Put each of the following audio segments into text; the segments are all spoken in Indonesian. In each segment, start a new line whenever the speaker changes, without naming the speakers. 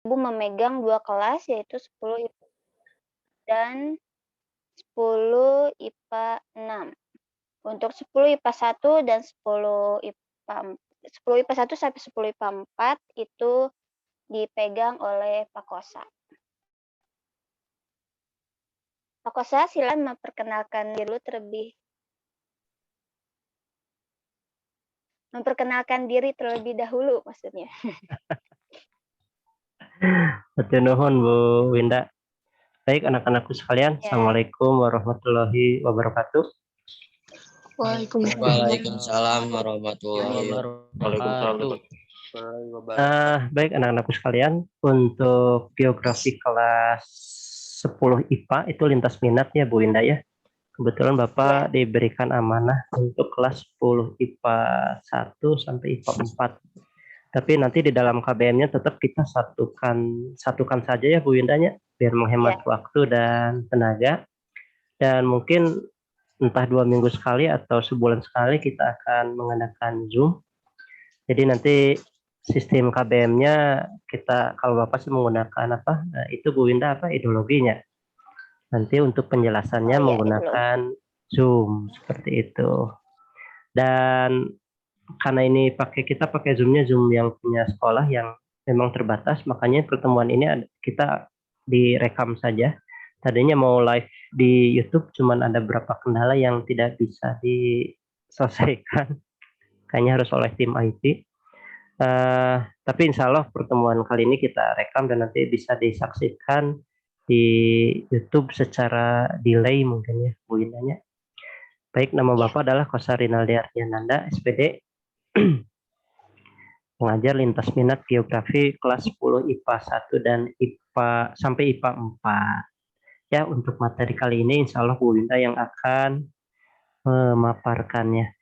Ibu memegang 2 kelas yaitu 10 IPA dan 10 IPA 6. Untuk 10 IPA 1 dan 10 IPA 1 sampai 10 IPA 4 itu dipegang oleh Pak Kosa. Pak Kosa, silakan memperkenalkan diri terlebih dahulu maksudnya.
Hatur nuhun Bu Winda. Baik anak-anakku sekalian,
Ya.
Assalamualaikum warahmatullahi wabarakatuh.
Waalaikumsalam warahmatullahi wabarakatuh.
Baik anak-anakku sekalian, untuk geografi kelas 10 IPA itu lintas minat ya Bu Winda ya. Kebetulan Bapak diberikan amanah untuk kelas 10 IPA 1 sampai IPA 4. Tapi nanti di dalam KBM-nya tetap kita satukan saja ya Bu Windanya, biar menghemat waktu dan tenaga. Dan mungkin entah 2 minggu sekali atau sebulan sekali kita akan mengadakan Zoom. Jadi nanti sistem KBM-nya kita, kalau Bapak sih menggunakan apa? Itu Bu Winda ideologinya. Nanti untuk penjelasannya menggunakan Zoom seperti itu. Dan karena ini kita pakai Zoom-nya Zoom yang punya sekolah yang memang terbatas, makanya pertemuan ini kita direkam saja. Tadinya mau live di YouTube, cuman ada beberapa kendala yang tidak bisa diselesaikan. Kayaknya harus oleh tim IT. Tapi insya Allah pertemuan kali ini kita rekam dan nanti bisa disaksikan di YouTube secara delay mungkin ya Bu Indanya. Baik, nama Bapak adalah Kosa Rinaldi Ardiananda, SPD, pengajar lintas minat geografi kelas 10 IPA 1 dan IPA sampai IPA 4. Ya, untuk materi kali ini insya Allah Bu Winda yang akan memaparkannya.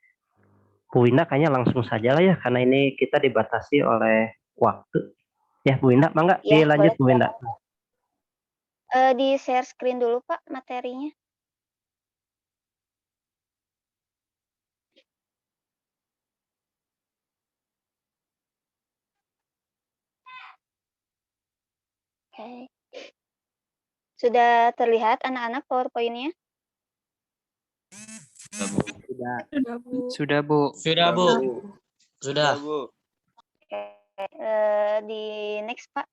Bu Winda kayaknya langsung saja lah ya, karena ini kita dibatasi oleh waktu. Ya Bu Winda, mangga dilanjut Bu Winda.
Di share screen dulu Pak materinya. Oke. Sudah terlihat anak-anak PowerPoint-nya?
Sudah, Bu. Sudah.
Oke, di next Pak.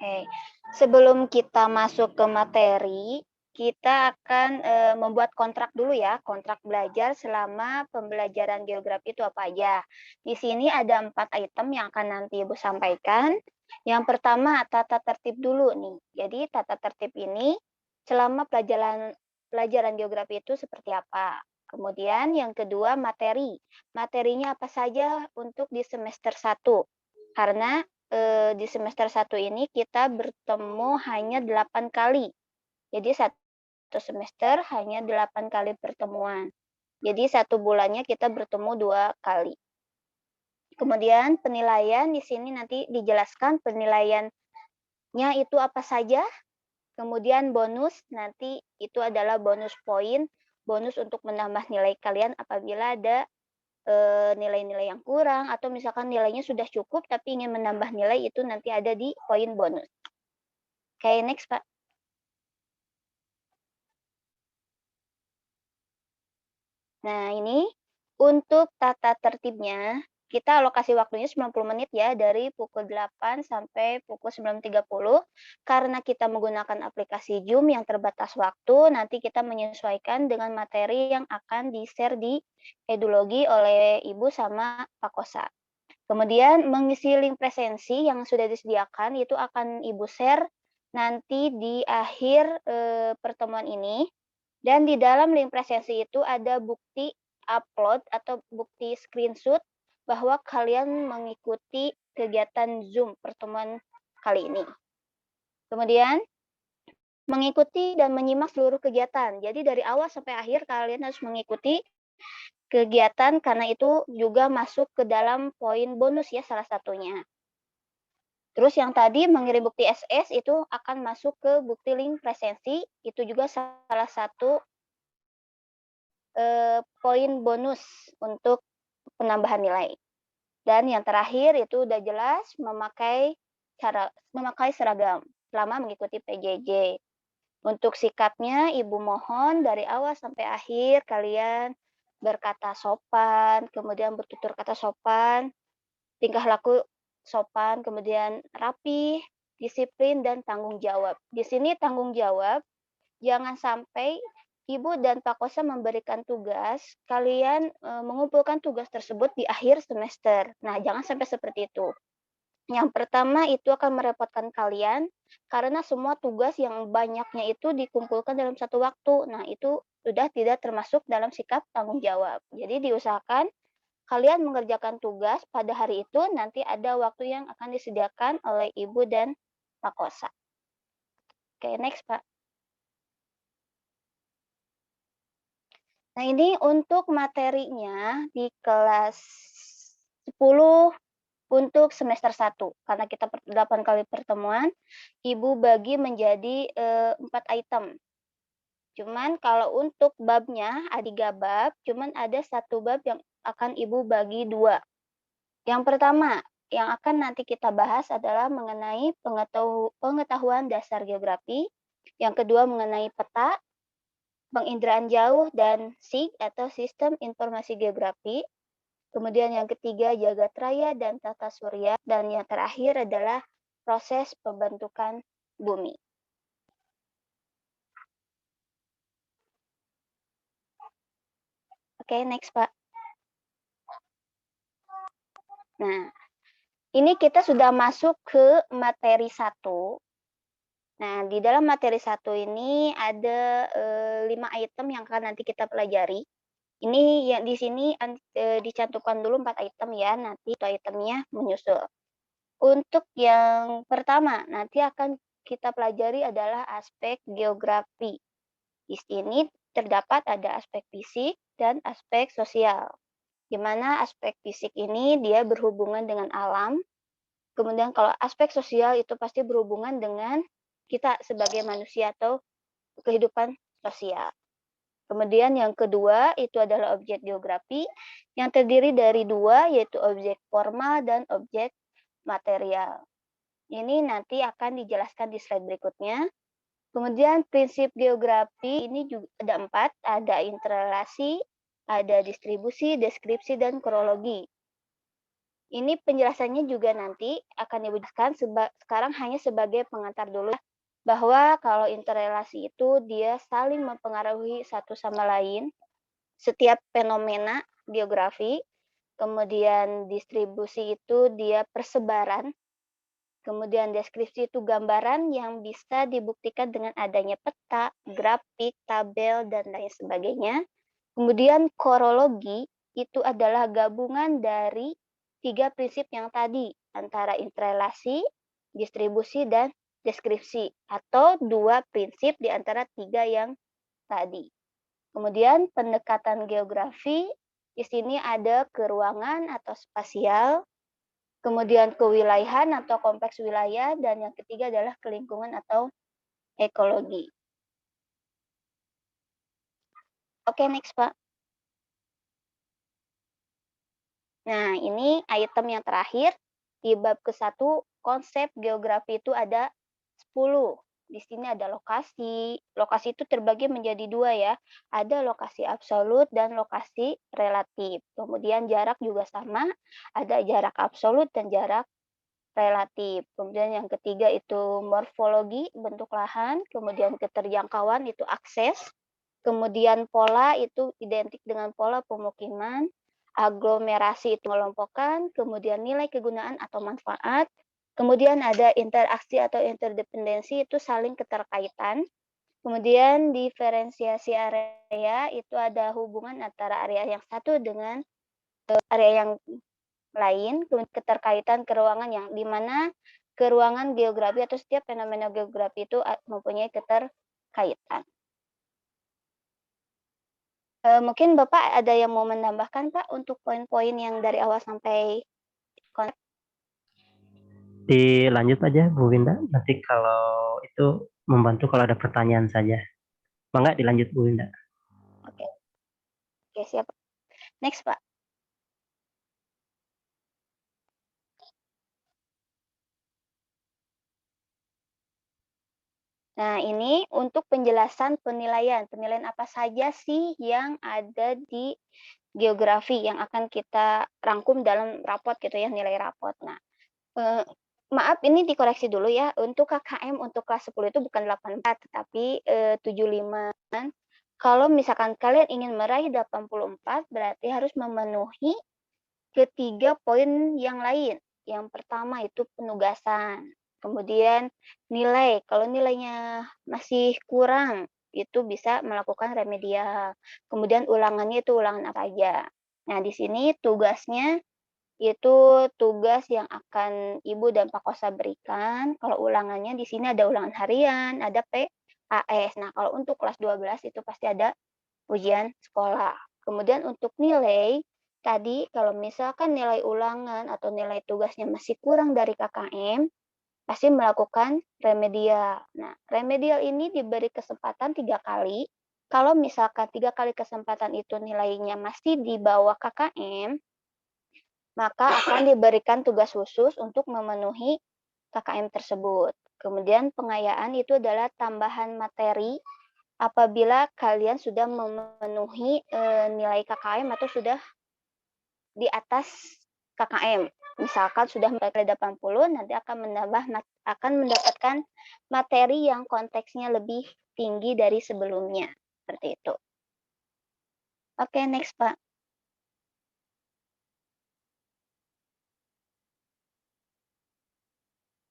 Oke, sebelum kita masuk ke materi, kita akan membuat kontrak dulu ya, kontrak belajar selama pembelajaran geografi itu apa aja. Di sini ada 4 item yang akan nanti Ibu sampaikan. Yang pertama, tata tertib dulu nih. Jadi tata tertib ini selama pelajaran geografi itu seperti apa. Kemudian yang kedua, materi. Materinya apa saja untuk di semester 1. Karena di semester 1 ini kita bertemu hanya 8 kali. Jadi satu semester hanya 8 kali pertemuan. Jadi 1 bulannya kita bertemu 2 kali. Kemudian penilaian di sini nanti dijelaskan penilaiannya itu apa saja. Kemudian bonus nanti itu adalah bonus poin, bonus untuk menambah nilai kalian apabila ada nilai-nilai yang kurang atau misalkan nilainya sudah cukup tapi ingin menambah nilai itu nanti ada di poin bonus. Oke, next Pak. Nah, ini untuk tata tertibnya, kita alokasi waktunya 90 menit ya, dari pukul 8 sampai pukul 9.30. Karena kita menggunakan aplikasi Zoom yang terbatas waktu, nanti kita menyesuaikan dengan materi yang akan di-share di Edulogi oleh Ibu sama Pak Kosa. Kemudian mengisi link presensi yang sudah disediakan itu akan Ibu share nanti di akhir pertemuan ini. Dan di dalam link presensi itu ada bukti upload atau bukti screenshot bahwa kalian mengikuti kegiatan Zoom pertemuan kali ini. Kemudian mengikuti dan menyimak seluruh kegiatan. Jadi dari awal sampai akhir kalian harus mengikuti kegiatan karena itu juga masuk ke dalam poin bonus ya salah satunya. Terus yang tadi mengirim bukti SS itu akan masuk ke bukti link presensi, itu juga salah satu poin bonus untuk penambahan nilai. Dan yang terakhir itu udah jelas memakai seragam selama mengikuti PJJ. Untuk sikapnya, Ibu mohon dari awal sampai akhir kalian berkata sopan, kemudian bertutur kata sopan, tingkah laku sopan, kemudian rapi, disiplin, dan tanggung jawab. Di sini tanggung jawab, jangan sampai Ibu dan Pak Kosa memberikan tugas, kalian mengumpulkan tugas tersebut di akhir semester. Nah, jangan sampai seperti itu. Yang pertama itu akan merepotkan kalian, karena semua tugas yang banyaknya itu dikumpulkan dalam satu waktu. Nah, itu sudah tidak termasuk dalam sikap tanggung jawab. Jadi diusahakan kalian mengerjakan tugas pada hari itu, nanti ada waktu yang akan disediakan oleh Ibu dan Pak Kosa. Oke, next Pak. Nah, ini untuk materinya di kelas 10 untuk semester 1. Karena kita 8 kali pertemuan, Ibu bagi menjadi 4 item. Cuman kalau untuk babnya, ada 3 bab, cuman ada 1 bab yang akan Ibu bagi 2. Yang pertama, yang akan nanti kita bahas adalah mengenai pengetahuan dasar geografi. Yang kedua mengenai peta, penginderaan jauh, dan SIG atau Sistem Informasi Geografi. Kemudian yang ketiga jagat raya dan tata surya. Dan yang terakhir adalah proses pembentukan bumi. Oke, next Pak. Nah, ini kita sudah masuk ke materi 1. Nah, di dalam materi 1 ini ada 5 item yang akan nanti kita pelajari. Ini yang di sini dicantumkan dulu 4 item ya, nanti itu itemnya menyusul. Untuk yang pertama, nanti akan kita pelajari adalah aspek geografi. Di sini terdapat ada aspek fisik dan aspek sosial. Di mana aspek fisik ini dia berhubungan dengan alam. Kemudian kalau aspek sosial itu pasti berhubungan dengan kita sebagai manusia atau kehidupan sosial. Kemudian yang kedua itu adalah objek geografi yang terdiri dari 2, yaitu objek formal dan objek material. Ini nanti akan dijelaskan di slide berikutnya. Kemudian prinsip geografi ini juga ada 4, ada interrelasi, ada distribusi, deskripsi, dan kronologi. Ini penjelasannya juga nanti akan dijelaskan, sekarang hanya sebagai pengantar dulu, bahwa kalau interrelasi itu dia saling mempengaruhi satu sama lain, setiap fenomena geografi. Kemudian distribusi itu dia persebaran. Kemudian deskripsi itu gambaran yang bisa dibuktikan dengan adanya peta, grafik, tabel, dan lain sebagainya. Kemudian kronologi itu adalah gabungan dari 3 prinsip yang tadi, antara interrelasi, distribusi, dan deskripsi, atau 2 prinsip di antara 3 yang tadi. Kemudian pendekatan geografi, di sini ada keruangan atau spasial, kemudian kewilayahan atau kompleks wilayah, dan yang ketiga adalah kelingkungan atau ekologi. Oke, next Pak. Nah, ini item yang terakhir. Di bab ke-1, konsep geografi itu ada 10. Di sini ada lokasi. Lokasi itu terbagi menjadi 2 ya. Ada lokasi absolut dan lokasi relatif. Kemudian jarak juga sama. Ada jarak absolut dan jarak relatif. Kemudian yang ketiga itu morfologi, bentuk lahan. Kemudian keterjangkauan itu akses. Kemudian pola itu identik dengan pola pemukiman. Aglomerasi itu mengelompokkan, kemudian nilai kegunaan atau manfaat, kemudian ada interaksi atau interdependensi itu saling keterkaitan, kemudian diferensiasi area itu ada hubungan antara area yang satu dengan area yang lain, kemudian keterkaitan keruangan yang dimana keruangan geografi atau setiap fenomena geografi itu mempunyai keterkaitan. Mungkin Bapak ada yang mau menambahkan Pak untuk poin-poin yang dari awal sampai konsep?
Dilanjut aja Bu Winda, nanti kalau itu membantu kalau ada pertanyaan saja. Mangga dilanjut Bu Winda.
Oke. Oke, siap. Next, Pak. Nah, ini untuk penjelasan penilaian. Penilaian apa saja sih yang ada di geografi yang akan kita rangkum dalam rapot gitu ya, nilai rapot. Nah, maaf ini dikoreksi dulu ya. Untuk KKM untuk kelas 10 itu bukan 84 tetapi 75. Kalau misalkan kalian ingin meraih 84 berarti harus memenuhi ketiga poin yang lain. Yang pertama itu penugasan. Kemudian nilai, kalau nilainya masih kurang, itu bisa melakukan remedial. Kemudian ulangannya itu ulangan apa aja. Nah, di sini tugasnya itu tugas yang akan Ibu dan Pak Kosa berikan. Kalau ulangannya di sini ada ulangan harian, ada PAS. Nah, kalau untuk kelas 12 itu pasti ada ujian sekolah. Kemudian untuk nilai, tadi kalau misalkan nilai ulangan atau nilai tugasnya masih kurang dari KKM, pasti melakukan remedial. Nah, remedial ini diberi kesempatan 3 kali. Kalau misalkan 3 kali kesempatan itu nilainya masih di bawah KKM, maka akan diberikan tugas khusus untuk memenuhi KKM tersebut. Kemudian pengayaan itu adalah tambahan materi apabila kalian sudah memenuhi nilai KKM atau sudah di atas KKM. Misalkan sudah mencapai 80, nanti akan mendapatkan materi yang konteksnya lebih tinggi dari sebelumnya. Seperti itu. Oke, next, Pak.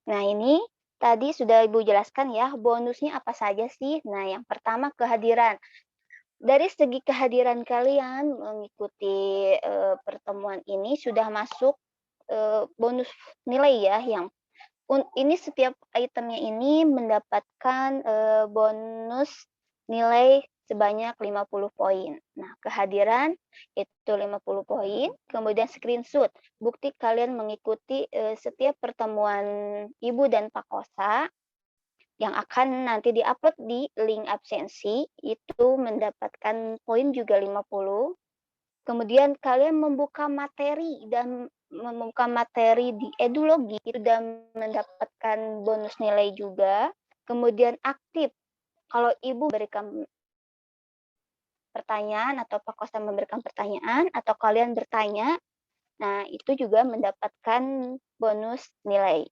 Nah, ini tadi sudah Ibu jelaskan ya, bonusnya apa saja sih? Nah, yang pertama kehadiran. Dari segi kehadiran kalian mengikuti pertemuan ini sudah masuk bonus nilai ya, yang ini setiap itemnya ini mendapatkan bonus nilai sebanyak 50 poin. Nah, kehadiran itu 50 poin, kemudian screenshot bukti kalian mengikuti setiap pertemuan Ibu dan Pak Kosa yang akan nanti diupload di link absensi itu mendapatkan poin juga 50. Kemudian kalian membuka materi di Edulogi dan mendapatkan bonus nilai juga. Kemudian aktif kalau Ibu berikan pertanyaan atau Pak Kosta memberikan pertanyaan atau kalian bertanya, nah itu juga mendapatkan bonus nilai.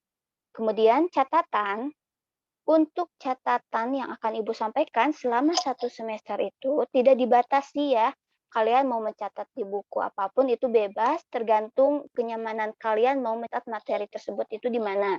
Kemudian catatan. Untuk catatan yang akan Ibu sampaikan selama 1 semester itu tidak dibatasi ya. Kalian mau mencatat di buku apapun itu bebas, tergantung kenyamanan kalian mau mencatat materi tersebut itu di mana.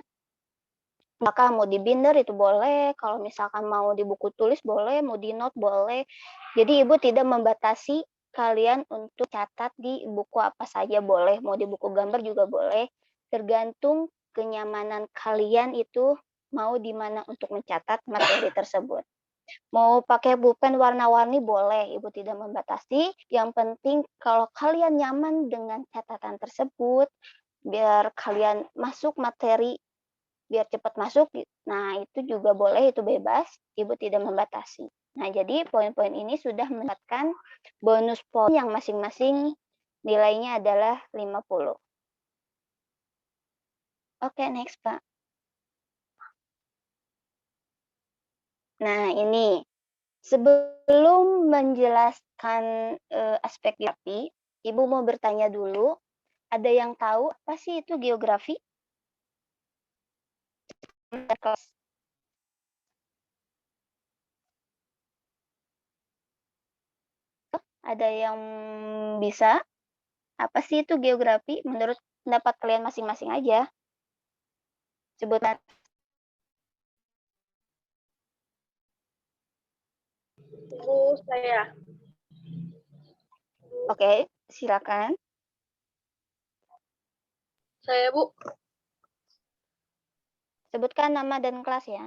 Maka mau di binder itu boleh, kalau misalkan mau di buku tulis boleh, mau di note boleh. Jadi Ibu tidak membatasi kalian untuk catat di buku apa saja boleh, mau di buku gambar juga boleh, tergantung kenyamanan kalian itu mau di mana untuk mencatat materi tersebut. Mau pakai pulpen warna-warni boleh, Ibu tidak membatasi. Yang penting kalau kalian nyaman dengan catatan tersebut, biar kalian masuk materi, biar cepat masuk, nah itu juga boleh, itu bebas, Ibu tidak membatasi. Nah, jadi poin-poin ini sudah mendapatkan bonus poin yang masing-masing nilainya adalah 50. Oke, next, Pak. Nah, ini sebelum menjelaskan aspek geografi, Ibu mau bertanya dulu, ada yang tahu apa sih itu geografi? Ada yang bisa? Apa sih itu geografi? Menurut pendapat kalian masing-masing aja. Sebutan.
Bu, saya.
Oke, silakan.
Saya, Bu.
Sebutkan nama dan kelas ya.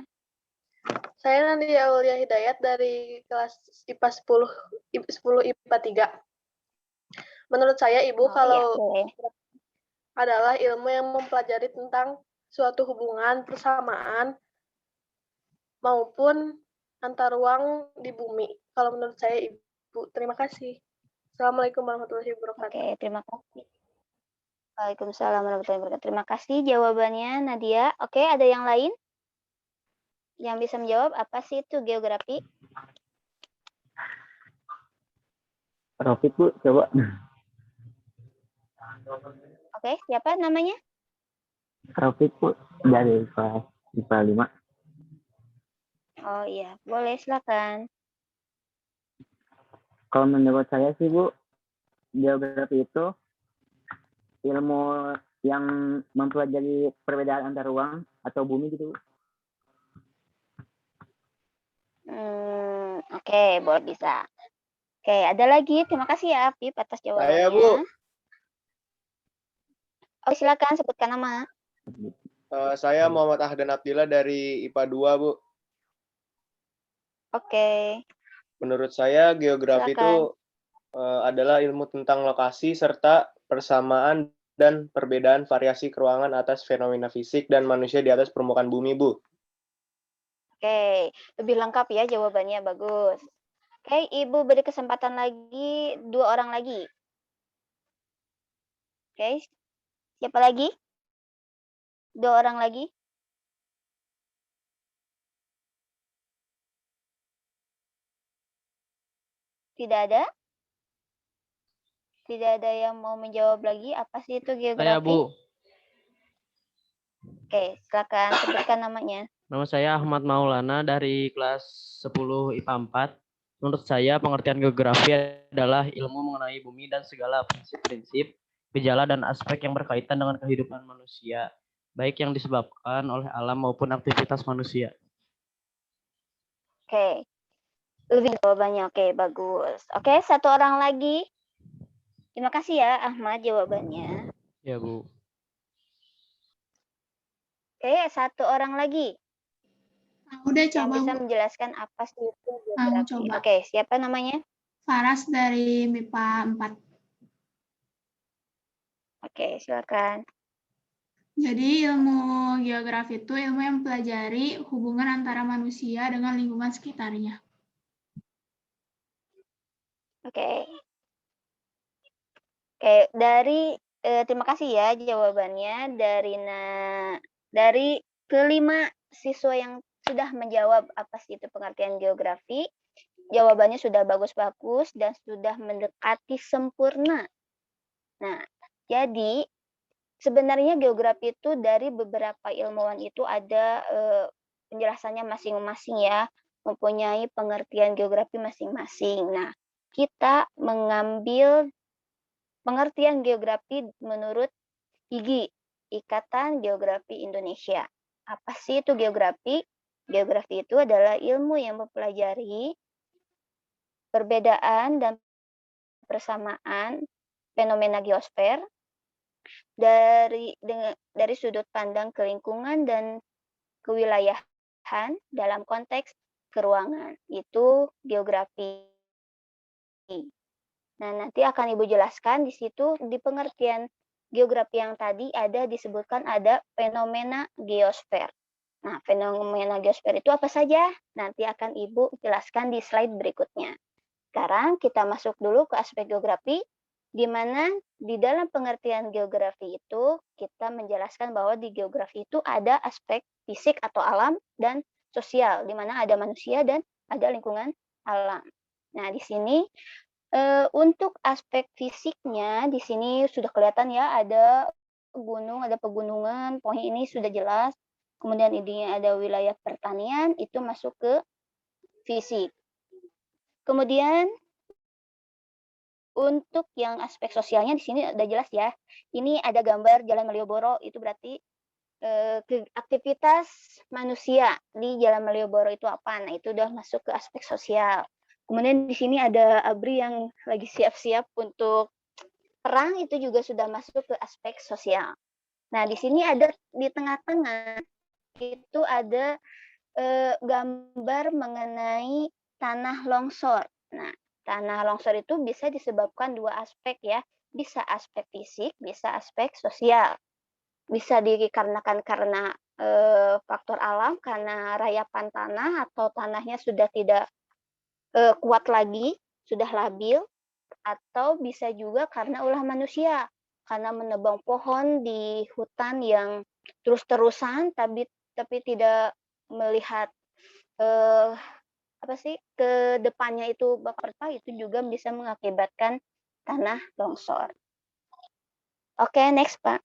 Saya Nadia Aulia Hidayat dari kelas IPA 10 IPA 3. Menurut saya, Ibu, kalau adalah ilmu yang mempelajari tentang suatu hubungan, persamaan, maupun antar ruang di bumi. Kalau menurut saya, Ibu. Terima kasih. Assalamualaikum warahmatullahi wabarakatuh.
Oke, terima kasih. Waalaikumsalam warahmatullahi wabarakatuh. Terima kasih jawabannya Nadia. Oke, ada yang lain yang bisa menjawab apa sih itu geografi?
Rafiq Bu, coba.
Oke, siapa namanya?
Rafiq Bu, dari kelas IPA 5.
Oh iya, boleh silakan.
Kalau menurut saya sih Bu, geografi itu ilmu yang mempelajari perbedaan antar ruang atau bumi gitu Bu.
Oke, boleh bisa. Oke, ada lagi. Terima kasih ya Afif atas jawabannya.
Saya, Bu.
Oh, silakan sebutkan nama.
Saya Muhammad Ahdan Abdillah dari IPA 2, Bu.
Oke.
Menurut saya geografi itu adalah ilmu tentang lokasi serta persamaan dan perbedaan variasi keruangan atas fenomena fisik dan manusia di atas permukaan bumi, Bu.
Oke, lebih lengkap ya jawabannya, bagus. Oke, Ibu beri kesempatan lagi 2 orang lagi. Oke, siapa lagi? 2 orang lagi. Tidak ada? Tidak ada yang mau menjawab lagi. Apa sih itu geografi?
Saya, Bu.
Oke, silakan sebutkan namanya.
Nama saya Ahmad Maulana dari kelas 10 IPA 4. Menurut saya pengertian geografi adalah ilmu mengenai bumi dan segala prinsip-prinsip, gejala dan aspek yang berkaitan dengan kehidupan manusia, baik yang disebabkan oleh alam maupun aktivitas manusia.
Oke, lebih jawabannya. Oke, bagus. Oke, 1 orang lagi. Terima kasih ya Ahmad jawabannya.
Ya, Bu.
Oke, 1 orang lagi.
Udah
Yang
coba,
bisa
Bu.
menjelaskan apa sih itu geografi.
Coba.
Oke, siapa namanya?
Faras dari MIPA 4.
Oke, silakan.
Jadi ilmu geografi itu ilmu yang mempelajari hubungan antara manusia dengan lingkungan sekitarnya.
Oke. Oke, terima kasih ya jawabannya dari kelima siswa yang sudah menjawab apa sih itu pengertian geografi. Jawabannya sudah bagus-bagus dan sudah mendekati sempurna. Nah, jadi sebenarnya geografi itu dari beberapa ilmuwan itu ada penjelasannya masing-masing ya, mempunyai pengertian geografi masing-masing. Nah, kita mengambil pengertian geografi menurut IGI, Ikatan Geografi Indonesia. Apa sih itu geografi? Geografi itu adalah ilmu yang mempelajari perbedaan dan persamaan fenomena geosfer dari sudut pandang kelingkungan dan kewilayahan dalam konteks keruangan. Itu geografi. Nah, nanti akan Ibu jelaskan di situ di pengertian geografi yang tadi disebutkan ada fenomena geosfer. Nah, fenomena geosfer itu apa saja? Nanti akan Ibu jelaskan di slide berikutnya. Sekarang kita masuk dulu ke aspek geografi, di mana di dalam pengertian geografi itu kita menjelaskan bahwa di geografi itu ada aspek fisik atau alam dan sosial, di mana ada manusia dan ada lingkungan alam. Nah, di sini untuk aspek fisiknya di sini sudah kelihatan ya, ada gunung, ada pegunungan, pokoknya ini sudah jelas. Kemudian ini ada wilayah pertanian, itu masuk ke fisik. Kemudian untuk yang aspek sosialnya di sini udah jelas ya. Ini ada gambar Jalan Malioboro, itu berarti aktivitas manusia di Jalan Malioboro itu apa? Nah, itu udah masuk ke aspek sosial. Kemudian di sini ada ABRI yang lagi siap-siap untuk perang, itu juga sudah masuk ke aspek sosial. Nah, di sini ada di tengah-tengah itu ada gambar mengenai tanah longsor. Nah, tanah longsor itu bisa disebabkan 2 aspek ya, bisa aspek fisik, bisa aspek sosial. Bisa dikarenakan karena faktor alam, karena rayapan tanah atau tanahnya sudah tidak kuat lagi, sudah labil, atau bisa juga karena ulah manusia, karena menebang pohon di hutan yang terus-terusan tapi tidak melihat ke depannya itu bakal itu juga bisa mengakibatkan tanah longsor. Oke, next, Pak.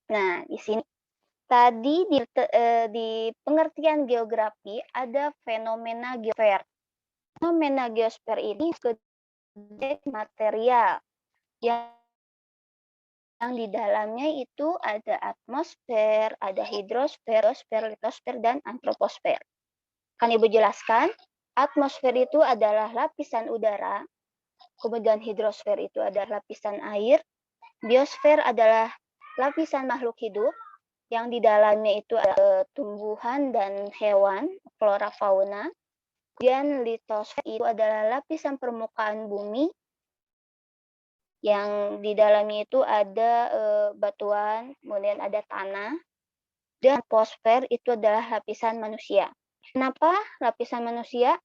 Nah, di sini tadi di pengertian geografi ada fenomena geosfer. Fenomena geosfer ini material yang di dalamnya itu ada atmosfer, ada hidrosfer, litosfer, dan antroposfer. Kan Ibu jelaskan, atmosfer itu adalah lapisan udara, kemudian hidrosfer itu adalah lapisan air, biosfer adalah lapisan makhluk hidup, yang di dalamnya itu ada tumbuhan dan hewan, flora fauna, dan litosfer itu adalah lapisan permukaan bumi, yang di dalamnya itu ada batuan, kemudian ada tanah, dan atmosfer itu adalah lapisan manusia. Kenapa lapisan manusia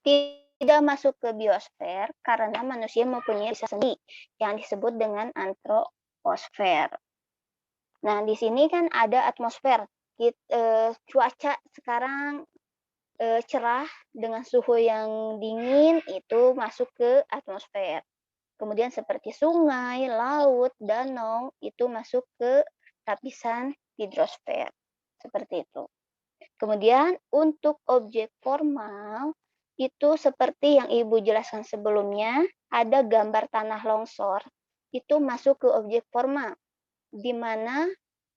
tidak masuk ke biosfer? Karena manusia mempunyai lapisan sendiri yang disebut dengan antroposfer. Nah, di sini kan ada atmosfer. Cuaca sekarang cerah dengan suhu yang dingin itu masuk ke atmosfer. Kemudian seperti sungai, laut, danau itu masuk ke lapisan hidrosfer. Seperti itu. Kemudian untuk objek formal itu seperti yang Ibu jelaskan sebelumnya, ada gambar tanah longsor, itu masuk ke objek formal, di mana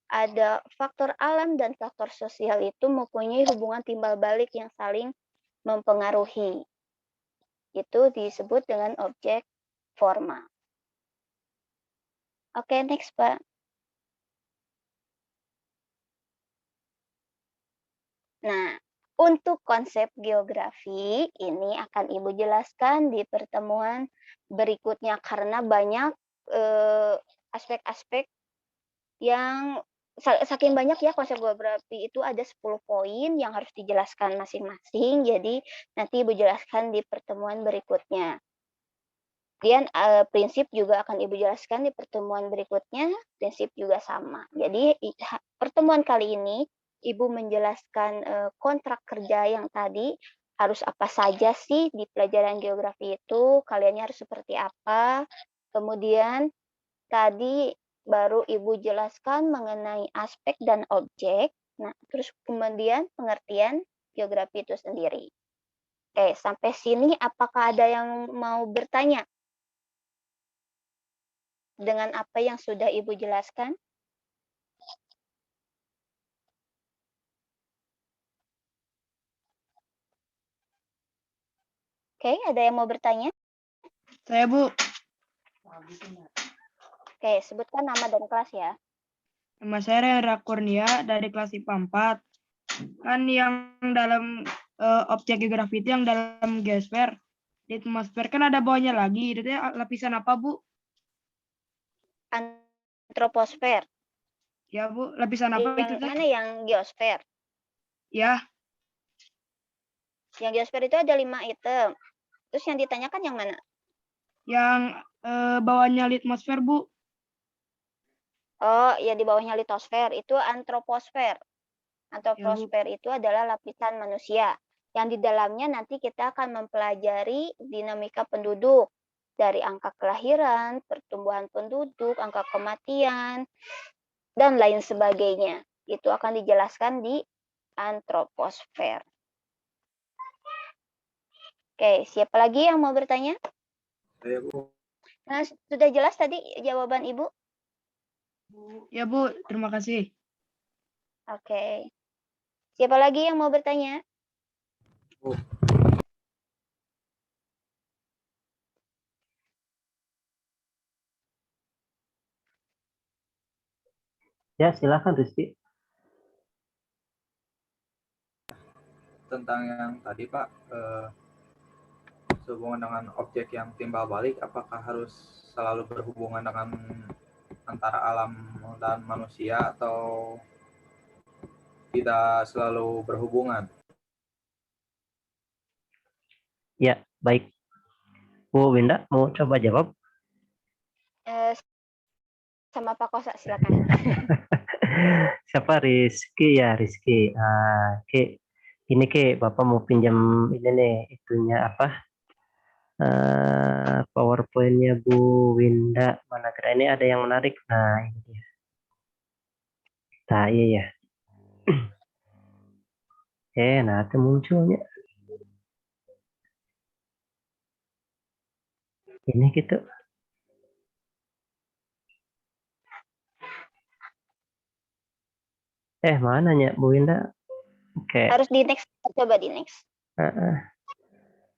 ada faktor alam dan faktor sosial itu mempunyai hubungan timbal balik yang saling mempengaruhi. Itu disebut dengan objek formal. Oke, next, Pak. Nah, untuk konsep geografi ini akan Ibu jelaskan di pertemuan berikutnya karena banyak aspek-aspek yang saking banyak ya konsep geografi itu ada 10 poin yang harus dijelaskan masing-masing. Jadi nanti Ibu jelaskan di pertemuan berikutnya. Kemudian prinsip juga akan Ibu jelaskan di pertemuan berikutnya, prinsip juga sama. Jadi pertemuan kali ini Ibu menjelaskan kontrak kerja yang tadi harus apa saja sih di pelajaran geografi itu, kaliannya harus seperti apa. Kemudian tadi baru Ibu jelaskan mengenai aspek dan objek. Nah, terus kemudian pengertian geografi itu sendiri. Oke, sampai sini apakah ada yang mau bertanya dengan apa yang sudah Ibu jelaskan? Oke, ada yang mau bertanya?
Saya, Bu.
Oke, sebutkan nama dan kelas ya.
Nama saya Rendra Kurnia dari kelas IPA 4. Kan yang dalam objek geografi itu yang dalam geosfer. Di atmosfer kan ada bawahnya lagi. Itu lapisan apa, Bu?
Antroposfer.
Ya, Bu. Lapisan apa
yang
itu?
Mana yang geosfer?
Ya.
Yang geosfer itu ada 5 item. Terus yang ditanyakan yang mana?
Yang bawahnya litosfer, Bu.
Oh, ya di bawahnya litosfer. Itu antroposfer. Antroposfer itu adalah lapisan manusia. Yang di dalamnya nanti kita akan mempelajari dinamika penduduk. Dari angka kelahiran, pertumbuhan penduduk, angka kematian, dan lain sebagainya. Itu akan dijelaskan di antroposfer. Oke, siapa lagi yang mau bertanya?
Saya, Bu.
Nah, sudah jelas tadi jawaban Ibu?
Ya, Bu. Terima kasih.
Oke. Siapa lagi yang mau bertanya?
Bu.
Ya, silakan Rizky.
Tentang yang tadi, Pak, sehubungan dengan objek yang timbal balik, apakah harus selalu berhubungan dengan antara alam dan manusia atau tidak selalu berhubungan?
Ya, baik. Bu Winda, mau coba jawab?
Sama Pak Kosa, silakan.
Siapa? Rizky ya, Rizky. Oke. Ini Bapak mau pinjam ini nih, itunya apa? PowerPoint-nya Bu Winda. Mana kira ini ada yang menarik? Nah, ini dia. Nah, iya ya. Nah, itu munculnya. Ini gitu. Mananya Bu Winda? Oke.
Harus di next, coba di next.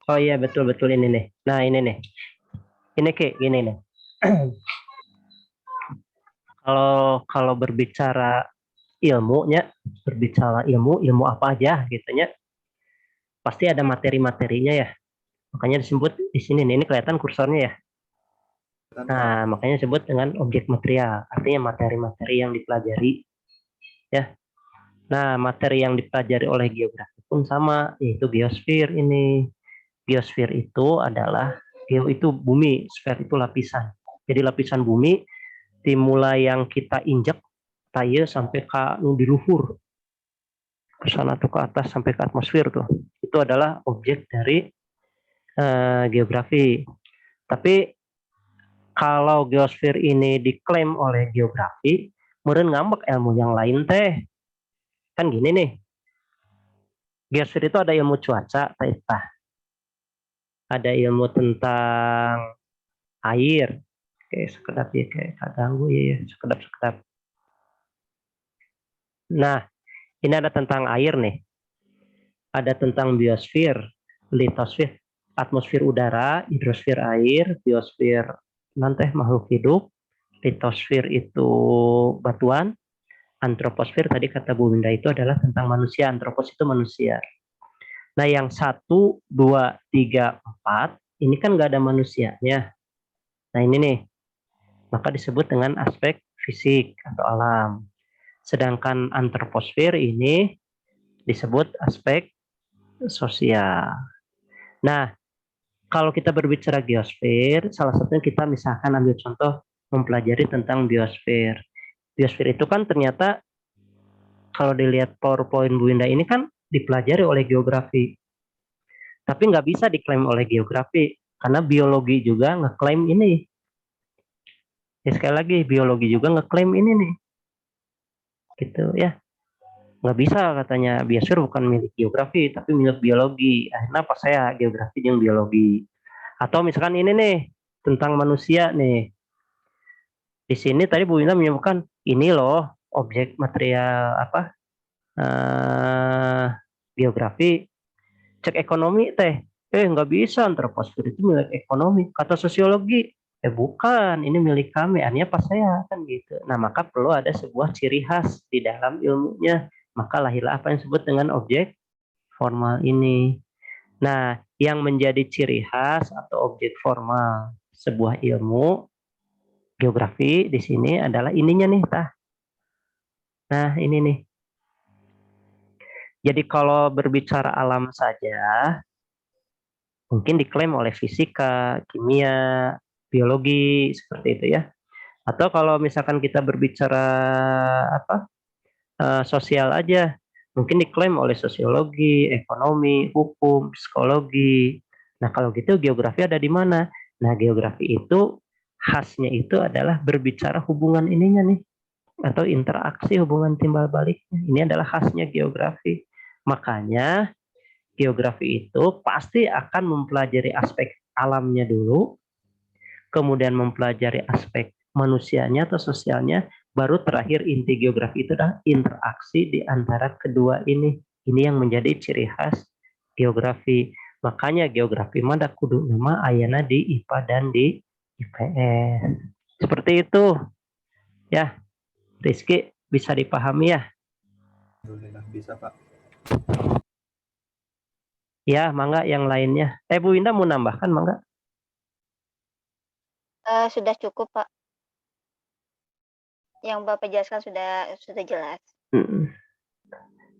Oh iya, betul ini nih. Nah, ini nih. Ini gini nih. Kalau berbicara ilmunya, berbicara ilmu apa aja gitu ya. Pasti ada materi-materinya ya. Makanya disebut di sini nih, ini kelihatan kursornya ya. Nah, makanya disebut dengan objek material, artinya materi-materi yang dipelajari ya. Nah, materi yang dipelajari oleh geografi pun sama, yaitu geosfer ini. Geosfer itu adalah, geo itu bumi, sfer itu lapisan. Jadi lapisan bumi dimulai yang kita injak tayo sampai ke di luhur, ke sana tuh ke atas sampai ke atmosfer tuh. Itu adalah objek dari geografi. Tapi kalau geosfer ini diklaim oleh geografi, meureun ngambek ilmu yang lain teh. Kan gini nih. Geosfer itu ada ilmu cuaca, tah. Ada ilmu tentang air. Kayak sekedap ya, kayak ganggu ya, sekedap. Nah, ini ada tentang air nih. Ada tentang biosfer, litosfer, atmosfer udara, hidrosfer air, biosfer nanti makhluk hidup, litosfer itu batuan, antroposfer tadi kata Bu Winda itu adalah tentang manusia, antropos itu manusia. Nah yang 1, 2, 3, 4 ini kan nggak ada manusianya. Nah ini nih, maka disebut dengan aspek fisik atau alam. Sedangkan antroposfer ini disebut aspek sosial. Nah, kalau kita berbicara geosfer, salah satunya kita misalkan ambil contoh mempelajari tentang biosfer. Biosfer itu kan ternyata kalau dilihat PowerPoint Bu Winda ini kan dipelajari oleh geografi. Tapi nggak bisa diklaim oleh geografi, karena biologi juga ngeklaim ini. Ya, sekali lagi, biologi juga ngeklaim ini nih. Gitu ya. Nggak bisa katanya, biosfer bukan milik geografi, tapi milik biologi. Akhirnya apa saya geografi dan biologi. Atau misalkan ini nih, tentang manusia nih. Di sini tadi Bu Winda menyebutkan, ini loh objek material apa geografi, cek ekonomi teh, nggak bisa antroposfer itu milik ekonomi, kata sosiologi, bukan, ini milik kami, artinya pas saya kan gitu. Nah maka perlu ada sebuah ciri khas di dalam ilmunya, maka lahirlah apa yang disebut dengan objek formal ini. Nah yang menjadi ciri khas atau objek formal sebuah ilmu geografi di sini adalah ininya nih tah. Nah ini nih. Jadi kalau berbicara alam saja, mungkin diklaim oleh fisika, kimia, biologi, seperti itu ya. Atau kalau misalkan kita berbicara sosial aja, mungkin diklaim oleh sosiologi, ekonomi, hukum, psikologi. Nah kalau gitu geografi ada di mana? Nah geografi itu khasnya itu adalah berbicara hubungan ininya nih, atau interaksi hubungan timbal baliknya. Ini adalah khasnya geografi. Makanya geografi itu pasti akan mempelajari aspek alamnya dulu, kemudian mempelajari aspek manusianya atau sosialnya, baru terakhir inti geografi itu adalah interaksi di antara kedua ini. Ini yang menjadi ciri khas geografi. Makanya geografi mah kudu nama ayana di IPA dan di IPS. Seperti itu. Ya, Rizky bisa dipahami ya?
Alhamdulillah bisa Pak.
Ya, mangga yang lainnya. Bu Winda mau nambahkan mangga?
Sudah cukup Pak. Yang Bapak jelaskan sudah jelas.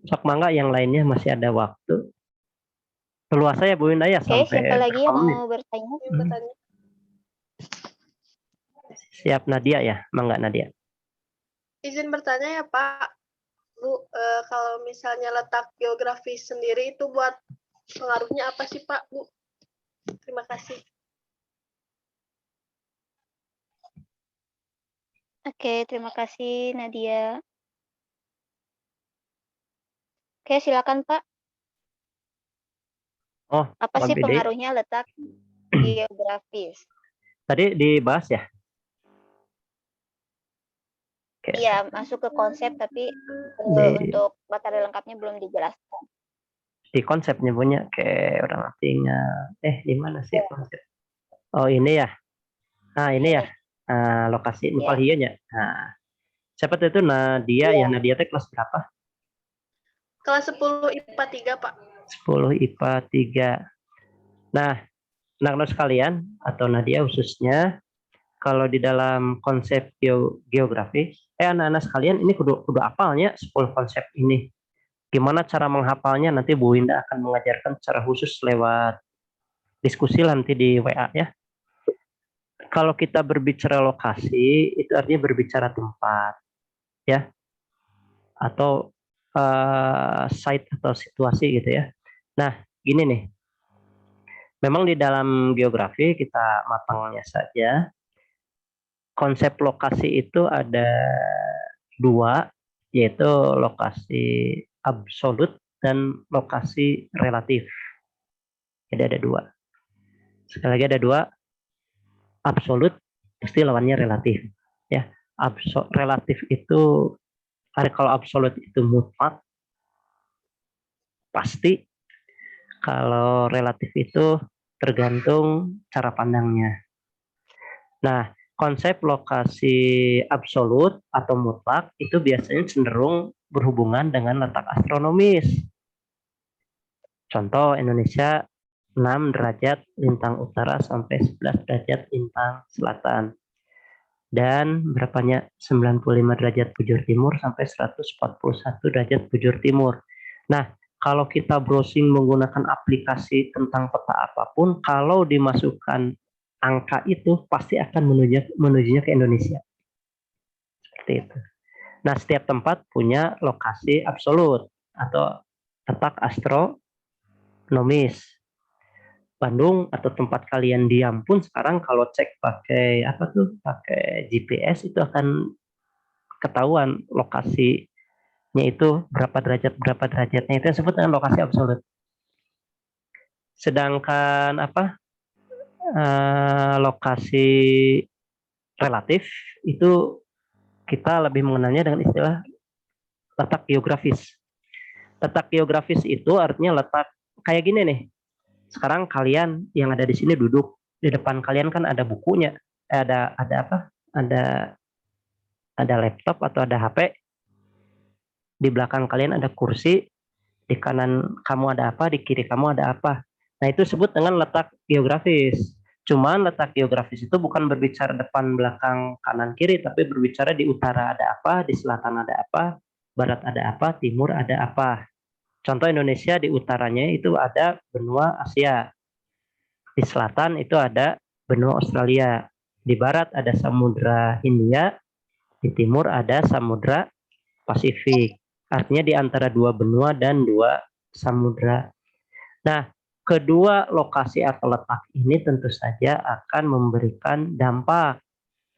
Sok mangga yang lainnya masih ada waktu. Luasa ya Bu Winda ya,
Oke,
sampai
siapa lagi yang
berapa menit?
mau bertanya?
Bertanya.
Siap Nadia ya, Mangga Nadia.
Izin bertanya ya Pak, Bu, kalau misalnya letak geografis sendiri itu buat pengaruhnya apa sih Pak, Bu? Terima kasih.
Oke, terima kasih Nadia. Oke, silakan Pak.
Oh,
Apa
Pak
sih
BD.
pengaruhnya letak geografis?
Tadi dibahas ya? Oke.
Iya, masuk ke konsep tapi untuk materi lengkapnya belum dijelaskan.
Di konsepnya punya kayak orang artinya. Di mana sih konsep? Oh ini ya. Nah ini ya. Lokasi Nepaliyanya. Nah, siapa itu Nadia ya? Nadia teh kelas berapa?
Kelas 10 IPA 3, Pak.
10 IPA 3. Nah, anak-anak sekalian atau Nadia khususnya, kalau di dalam konsep geografi, anak-anak sekalian ini kudu apalnya 10 konsep ini. Gimana cara menghafalnya nanti Bu Winda akan mengajarkan secara khusus lewat diskusi nanti di WA ya. Kalau kita berbicara lokasi, itu artinya berbicara tempat ya. Atau site atau situasi gitu ya. Nah, gini nih. Memang di dalam geografi kita matangnya saja. Konsep lokasi itu ada 2, yaitu lokasi absolut dan lokasi relatif. Jadi ada 2. Sekali lagi ada 2. Absolut pasti lawannya relatif. Ya, relatif itu kalau absolut itu mutlak pasti. Kalau relatif itu tergantung cara pandangnya. Nah, konsep lokasi absolut atau mutlak itu biasanya cenderung berhubungan dengan letak astronomis. Contoh Indonesia 6 derajat lintang utara sampai 11 derajat lintang selatan. Dan berapanya 95 derajat bujur timur sampai 141 derajat bujur timur. Nah, kalau kita browsing menggunakan aplikasi tentang peta apapun, kalau dimasukkan angka itu pasti akan menujunya ke Indonesia. Seperti itu. Nah, setiap tempat punya lokasi absolut atau letak astronomis. Bandung atau tempat kalian diam pun sekarang kalau cek pakai pakai GPS itu akan ketahuan lokasinya itu berapa derajatnya itu yang disebut dengan lokasi absolut. Sedangkan lokasi relatif itu kita lebih mengenalnya dengan istilah letak geografis. Letak geografis itu artinya letak kayak gini nih. Sekarang kalian yang ada di sini duduk, di depan kalian kan ada bukunya, ada laptop atau ada HP. Di belakang kalian ada kursi, di kanan kamu ada apa, di kiri kamu ada apa. Nah, itu disebut dengan letak geografis. Cuman letak geografis itu bukan berbicara depan, belakang, kanan, kiri, tapi berbicara di utara ada apa, di selatan ada apa, barat ada apa, timur ada apa. Contoh Indonesia di utaranya itu ada benua Asia. Di selatan itu ada benua Australia. Di barat ada Samudra Hindia. Di timur ada Samudra Pasifik. Artinya di antara 2 benua dan 2 samudra. Nah, kedua lokasi atau letak ini tentu saja akan memberikan dampak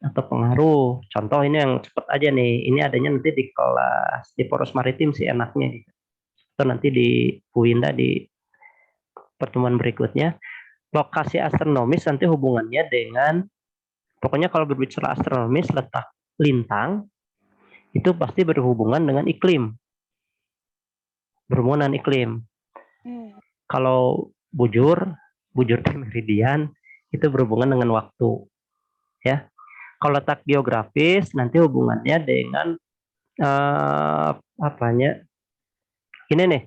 atau pengaruh. Contoh ini yang cepat aja nih. Ini adanya nanti di kelas di Poros Maritim sih enaknya gitu. Atau nanti di Bu Winda di pertemuan berikutnya. Lokasi astronomis nanti hubungannya dengan, pokoknya kalau berbicara astronomis, letak lintang itu pasti berhubungan dengan iklim. Berhubungan dengan iklim. Kalau bujur meridian itu berhubungan dengan waktu. Ya. Kalau letak geografis nanti hubungannya dengan ini nih.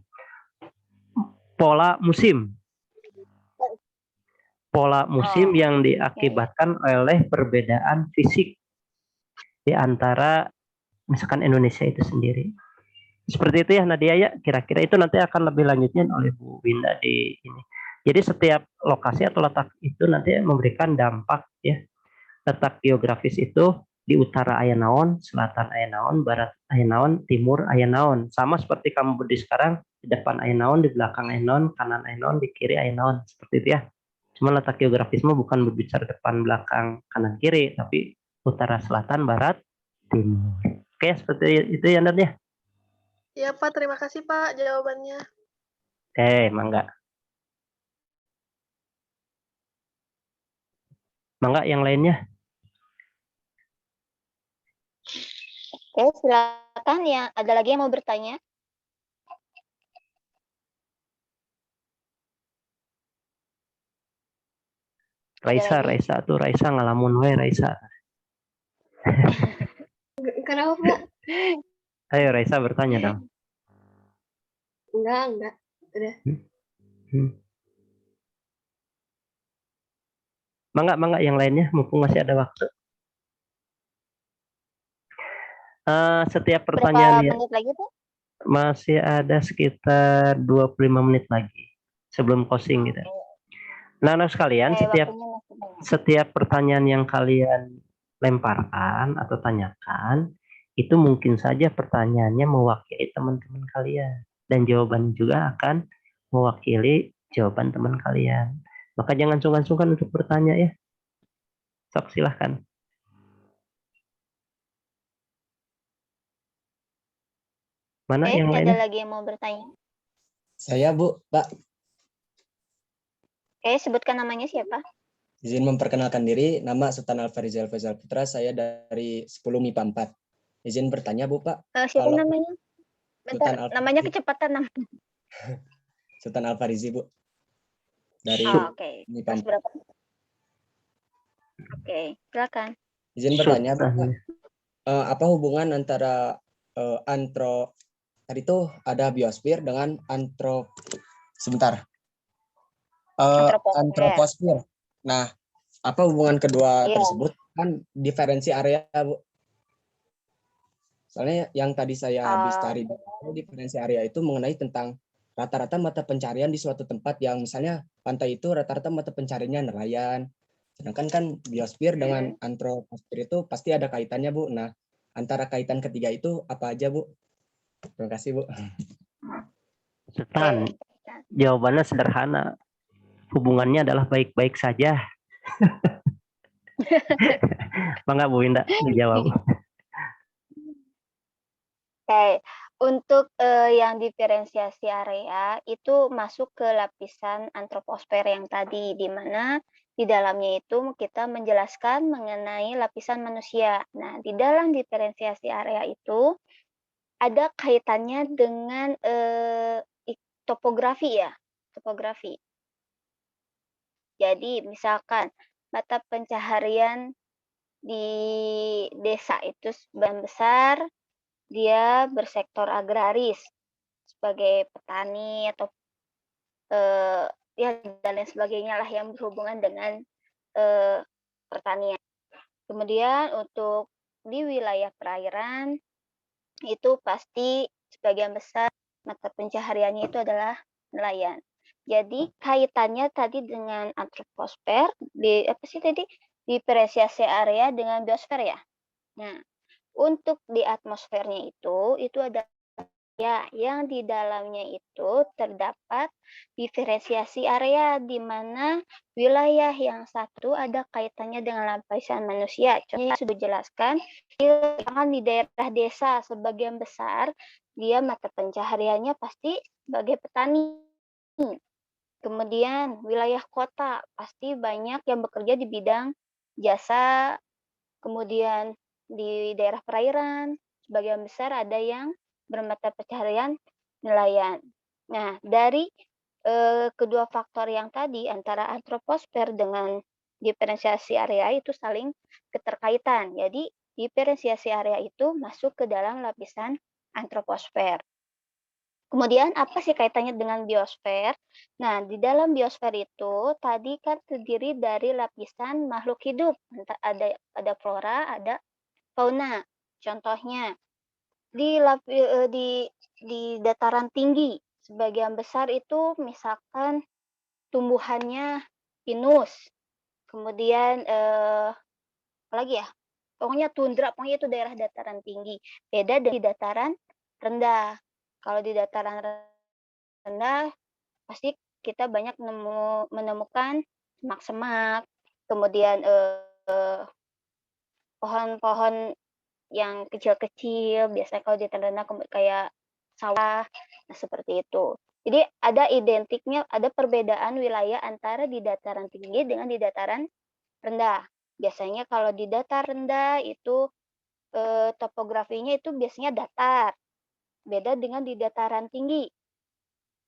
Pola musim yang diakibatkan oleh perbedaan fisik di antara misalkan Indonesia itu sendiri. Seperti itu ya Nadia ya, kira-kira itu nanti akan lebih lanjutnya oleh Bu Winda di ini. Jadi setiap lokasi atau letak itu nanti memberikan dampak ya. Letak geografis itu di utara aya naon, selatan aya naon, barat aya naon, timur aya naon. Sama seperti kamu berdiri sekarang, di depan aya naon, di belakang aya naon, kanan aya naon, di kiri aya naon. Seperti itu ya. Cuma letak geografis mah bukan berbicara depan, belakang, kanan, kiri, tapi utara, selatan, barat, timur. Oke, seperti itu ya, Nan ya.
Iya, Pak. Terima kasih, Pak, jawabannya.
Mangga. Mangga yang lainnya.
Oke, silakan. Yang ada lagi yang mau bertanya?
Raisa ngalamun we Raisa.
Kenapa, Pak?
Ayo Raisa bertanya dong.
Enggak. Udah.
Mangga yang lainnya, mumpung masih ada waktu. Setiap pertanyaan
Berapa menit lagi, Pak?
Masih ada sekitar 25 menit lagi sebelum closing gitu. Nah, sekalian, setiap pertanyaan yang kalian lemparkan atau tanyakan, itu mungkin saja pertanyaannya mewakili teman-teman kalian. Dan jawaban juga akan mewakili jawaban teman kalian. Maka jangan sungkan-sungkan untuk bertanya ya. Sok, silahkan. Mana yang lainnya?
Ada lagi yang mau bertanya?
Saya, Bu, Pak.
Sebutkan namanya siapa?
Izin memperkenalkan diri, nama Sultan Alfarizal Faisal Putra, saya dari 10 MIPA 4. Izin bertanya, Bu, Pak.
Siapa namanya? Bentar, namanya kecepatan.
Sultan Alfarizi, Bu. Dari MIPA 4.
Berapa? Silakan.
Izin bertanya, Bu, Pak. Apa hubungan antara tadi itu ada biosfer dengan antroposfer. Nah, apa hubungan kedua tersebut? Kan diferensi area, Bu. Soalnya yang tadi saya habis cari diferensi area itu mengenai tentang rata-rata mata pencarian di suatu tempat yang misalnya pantai itu rata-rata mata pencariannya nelayan. Sedangkan kan biosfer dengan antroposfer itu pasti ada kaitannya, Bu. Nah, antara kaitan ketiga itu apa aja, Bu? Terima kasih, Bu.
Sultan, jawabannya sederhana. Hubungannya adalah baik-baik saja. Mangga Bu Winda dijawab.
Untuk yang diferensiasi area itu masuk ke lapisan antroposfer yang tadi, di mana di dalamnya itu kita menjelaskan mengenai lapisan manusia. Nah, di dalam diferensiasi area itu ada kaitannya dengan topografi ya, topografi. Jadi misalkan mata pencaharian di desa itu sebagian besar dia bersektor agraris sebagai petani atau ya dan lain sebagainya lah yang berhubungan dengan pertanian. Kemudian untuk di wilayah perairan itu pasti sebagian besar mata pencahariannya itu adalah nelayan. Jadi kaitannya tadi dengan antroposfer diferensiasi area dengan biosfer ya. Nah, untuk di atmosfernya itu ada ya yang di dalamnya itu terdapat diferensiasi area di mana wilayah yang satu ada kaitannya dengan lapisan manusia. Contohnya sudah dijelaskan di daerah desa sebagian besar dia mata pencahariannya pasti sebagai petani. Kemudian wilayah kota pasti banyak yang bekerja di bidang jasa. Kemudian di daerah perairan sebagian besar ada yang bermata pencaharian nelayan. Nah, dari kedua faktor yang tadi antara antroposfer dengan diferensiasi area itu saling keterkaitan. Jadi diferensiasi area itu masuk ke dalam lapisan antroposfer. Kemudian apa sih kaitannya dengan biosfer? Nah, di dalam biosfer itu tadi kan terdiri dari lapisan makhluk hidup. Ada flora, ada fauna. Contohnya di dataran tinggi sebagian besar itu misalkan tumbuhannya pinus. Kemudian apa lagi ya? Pokoknya tundra, pokoknya itu daerah dataran tinggi. Beda di dataran rendah. Kalau di dataran rendah pasti kita banyak menemukan semak-semak, kemudian pohon-pohon yang kecil-kecil, biasanya kalau di dataran rendah kayak sawah, nah seperti itu. Jadi ada identiknya, ada perbedaan wilayah antara di dataran tinggi dengan di dataran rendah. Biasanya kalau di datar rendah itu topografinya itu biasanya datar. Beda dengan di dataran tinggi.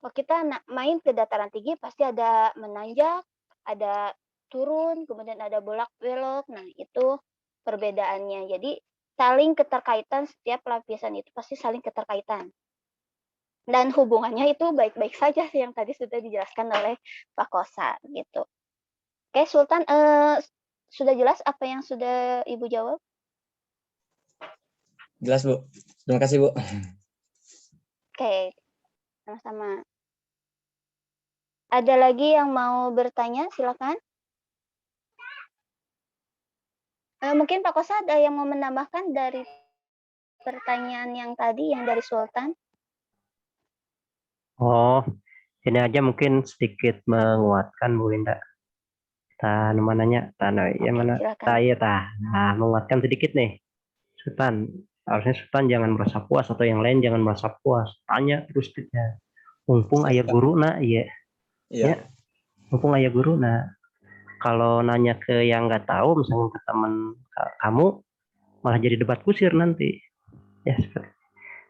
Kalau kita main ke dataran tinggi pasti ada menanjak, ada turun, kemudian ada bolak-belok. Nah, itu perbedaannya. Jadi saling keterkaitan, setiap lapisan itu pasti saling keterkaitan. Dan hubungannya itu baik-baik saja sih yang tadi sudah dijelaskan oleh Pak Kosa gitu. Oke, Sultan, sudah jelas apa yang sudah Ibu jawab?
Jelas, Bu. Terima kasih, Bu.
Oke, sama-sama. Ada lagi yang mau bertanya? Silakan. Mungkin Pak Kosa ada yang mau menambahkan dari pertanyaan yang tadi, yang dari Sultan?
Oh, ini aja mungkin sedikit menguatkan Bu Winda. Mananya, menguatkan sedikit nih. Sultan, harusnya Sultan jangan merasa puas atau yang lain jangan merasa puas. Tanya terus ya. Mumpung ayah guru nak, ya. Mumpung ayah guru nak. Kalau nanya ke yang nggak tahu, misalnya ke teman kamu, malah jadi debat kusir nanti. Ya seperti.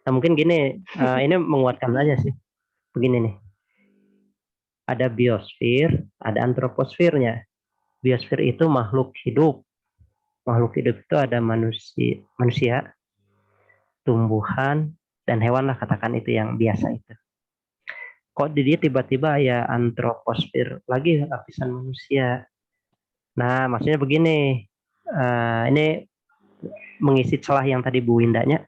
Nah mungkin gini, ini menguatkan aja sih. Begini nih. Ada biosfer, ada antroposfernya. Biosfer itu makhluk hidup. Makhluk hidup itu ada manusia, tumbuhan, dan hewan lah, katakan itu yang biasa itu. Kok dia tiba-tiba ya antroposfer lagi lapisan manusia. Nah, maksudnya begini, ini mengisi celah yang tadi Bu Windanya.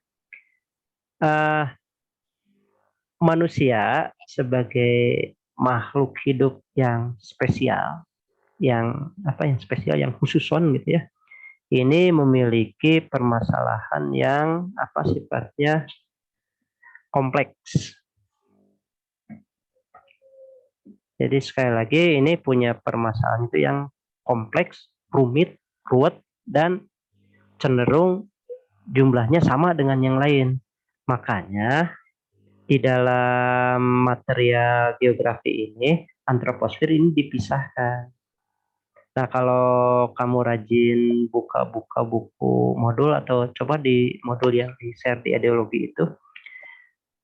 Manusia sebagai makhluk hidup yang spesial, yang khususon gitu ya. Ini memiliki permasalahan yang sifatnya kompleks. Jadi sekali lagi ini punya permasalahan itu yang kompleks, rumit, ruwet, dan cenderung jumlahnya sama dengan yang lain. Makanya di dalam material geografi ini, antroposfer ini dipisahkan. Nah, kalau kamu rajin buka-buka buku modul atau coba di modul yang di-share di ideologi itu,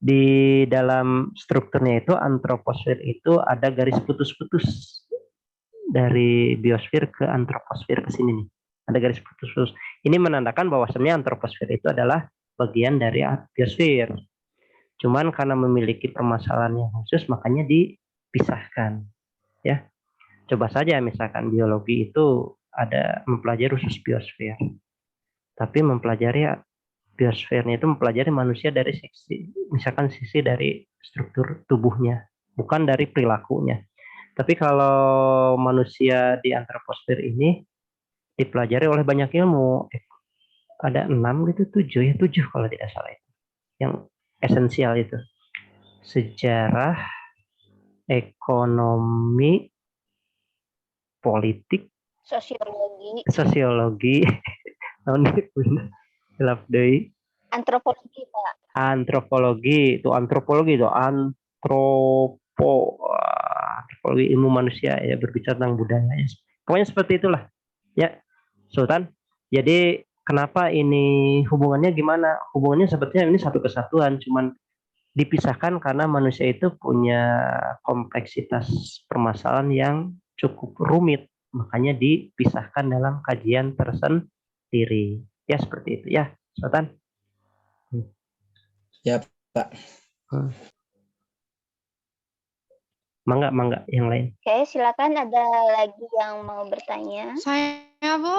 di dalam strukturnya itu antroposfer itu ada garis putus-putus dari biosfer ke antroposfer ke sini nih. Ada garis putus-putus. Ini menandakan bahwasannya antroposfer itu adalah bagian dari biosfer. Cuman karena memiliki permasalahan yang khusus makanya dipisahkan. Ya. Coba saja misalkan biologi itu ada mempelajari khusus biosfer. Tapi mempelajari biosfernya itu mempelajari manusia dari sisi dari struktur tubuhnya, bukan dari perilakunya. Tapi kalau manusia di antroposfer ini dipelajari oleh banyak ilmu. Ada 6 gitu, 7 kalau tidak salah itu. Yang esensial itu. Sejarah, ekonomi, politik, sosiologi,
antropologi, Pak.
Antropologi itu antropologi ilmu manusia ya, berbicara tentang budaya. Pokoknya seperti itulah. Ya, Sultan. Jadi kenapa ini hubungannya gimana? Hubungannya sebetulnya ini satu kesatuan, cuman dipisahkan karena manusia itu punya kompleksitas permasalahan yang cukup rumit, makanya dipisahkan dalam kajian tersendiri. Ya seperti itu ya, Sultan.
Ya, Pak.
Mangga yang lain.
Oke, silakan, ada lagi yang mau bertanya?
Saya, Bu.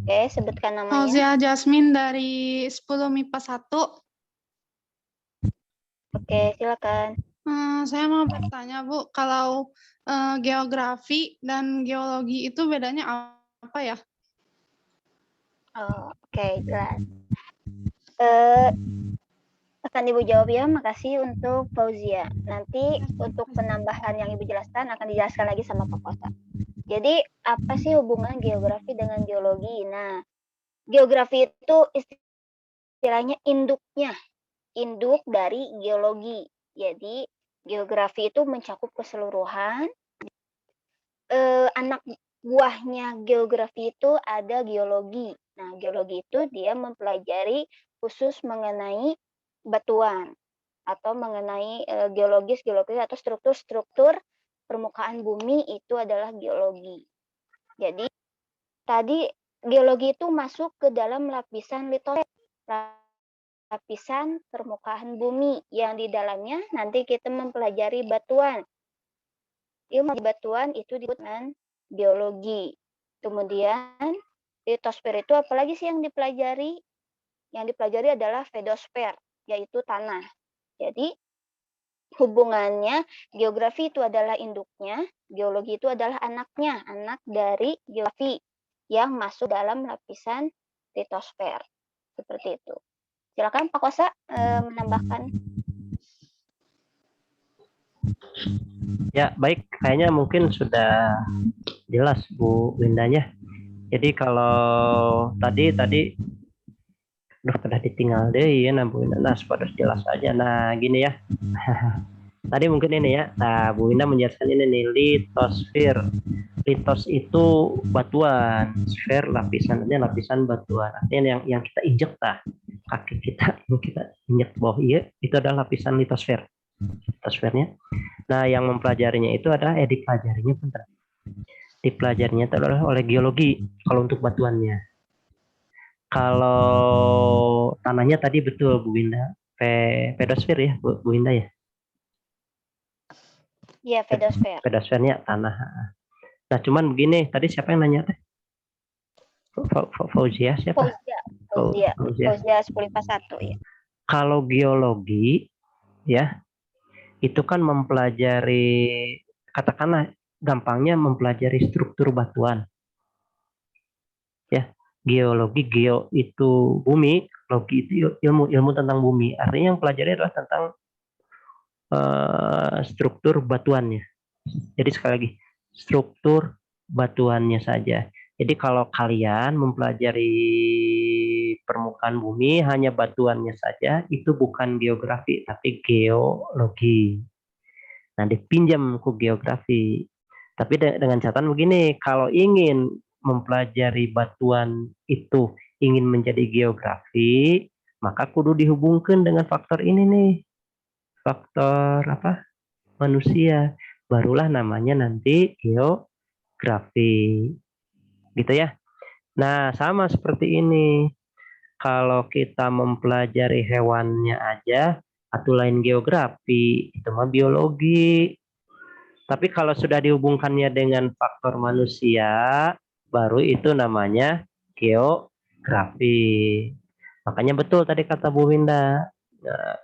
Oke, sebutkan namanya.
Fauzia Jasmine dari 10 MIPA 1.
Oke, silakan.
Saya mau bertanya, Bu, kalau geografi dan geologi itu bedanya apa ya?
Oke, jelas. Akan Ibu jawab ya, makasih untuk Fauzia. Nanti untuk penambahan yang Ibu jelaskan akan dijelaskan lagi sama Pak Kosa. Jadi, apa sih hubungan geografi dengan geologi? Nah, geografi itu istilahnya induk dari geologi. Jadi, geografi itu mencakup keseluruhan. Anak buahnya geografi itu ada geologi. Nah, geologi itu dia mempelajari khusus mengenai batuan atau mengenai geologis atau struktur-struktur permukaan bumi itu adalah geologi. Jadi, tadi geologi itu masuk ke dalam lapisan litosfer, lapisan permukaan bumi yang di dalamnya nanti kita mempelajari batuan. Ilmu batuan itu disebut dengan geologi. Kemudian litosfer itu apalagi sih yang dipelajari? Yang dipelajari adalah fedosfer, yaitu tanah. Jadi hubungannya geografi itu adalah induknya, geologi itu adalah anaknya, anak dari geografi yang masuk dalam lapisan litosfer. Seperti itu. Silakan Pak Kosa menambahkan.
Ya, baik. Kayaknya mungkin sudah jelas Bu Windanya. Jadi kalau tadi udah ditinggal deh ya Bu Winda. Nah, sudah jelas aja. Nah, gini ya. Tadi mungkin ini ya. Nah, Bu Winda menjelaskan ini nih, litosfer. Litos itu batuan, sfer lapisannya lapisan batuan. Artinya yang kita injek kaki kita yang kita injek bawah itu adalah lapisan litosfer. Litosfernya. Nah, yang mempelajarinya itu adalah dipelajarinya itu adalah oleh geologi kalau untuk batuannya. Kalau tanahnya tadi betul Bu Winda, pedosfer ya Bu Winda ya.
Iya, pedosfer.
Pedosfernya tanah. Nah, cuman begini, tadi siapa yang nanya teh? Fauzia siapa?
Fauzia 1051 ya.
Kalau geologi ya, itu kan mempelajari, katakanlah gampangnya mempelajari struktur batuan. Ya, geologi, geo itu bumi, logi itu ilmu tentang bumi. Artinya yang pelajari adalah tentang struktur batuannya. Jadi sekali lagi, struktur batuannya saja. Jadi kalau kalian mempelajari permukaan bumi hanya batuannya saja, itu bukan geografi, tapi geologi. Nah, dipinjam ke geografi. Tapi dengan catatan begini, kalau ingin mempelajari batuan itu ingin menjadi geografi, maka kudu dihubungkan dengan faktor ini nih. Faktor apa? Manusia. Barulah namanya nanti geografi. Gitu ya. Nah, sama seperti ini. Kalau kita mempelajari hewannya aja, atau lain geografi, itu mah biologi. Tapi kalau sudah dihubungkannya dengan faktor manusia, baru itu namanya geografi. Makanya betul tadi kata Bu Winda,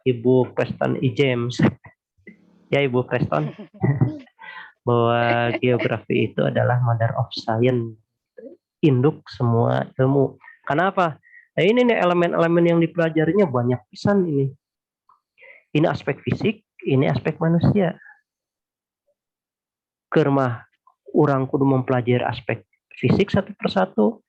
Ibu Preston E. James, ya Ibu Preston, bahwa geografi itu adalah mother of science, induk semua ilmu. Kenapa? Nah, ini nih elemen-elemen yang dipelajarinya banyak pisan ini. Ini aspek fisik, ini aspek manusia. Kermah orang kudu mempelajari aspek fisik satu persatu,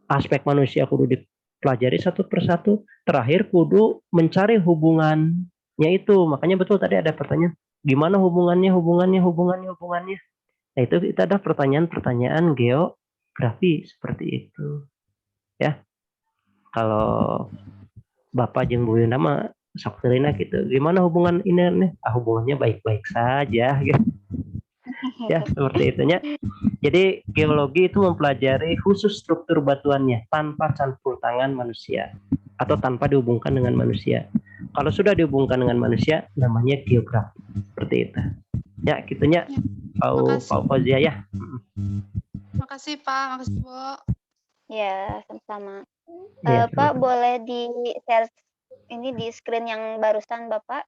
aspek manusia kudu dipelajari satu persatu, terakhir kudu mencari hubungannya itu. Makanya betul tadi ada pertanyaan, gimana hubungannya? Nah, itu ada pertanyaan geografi seperti itu. Ya. Kalau Bapak jeung Bu Yunda mah sok terina gitu. Gimana hubungan ini nih? Hubungannya baik-baik saja gitu. Ya, seperti itunya. Jadi geologi itu mempelajari khusus struktur batuannya tanpa campur tangan manusia atau tanpa dihubungkan dengan manusia. Kalau sudah dihubungkan dengan manusia namanya geografi. Seperti itu. Ya, gitunya. Pak Fauzia ya.
Makasih Pak, makasih Bu.
Ya, sama-sama. Pak, boleh di share ini di screen yang barusan Bapak?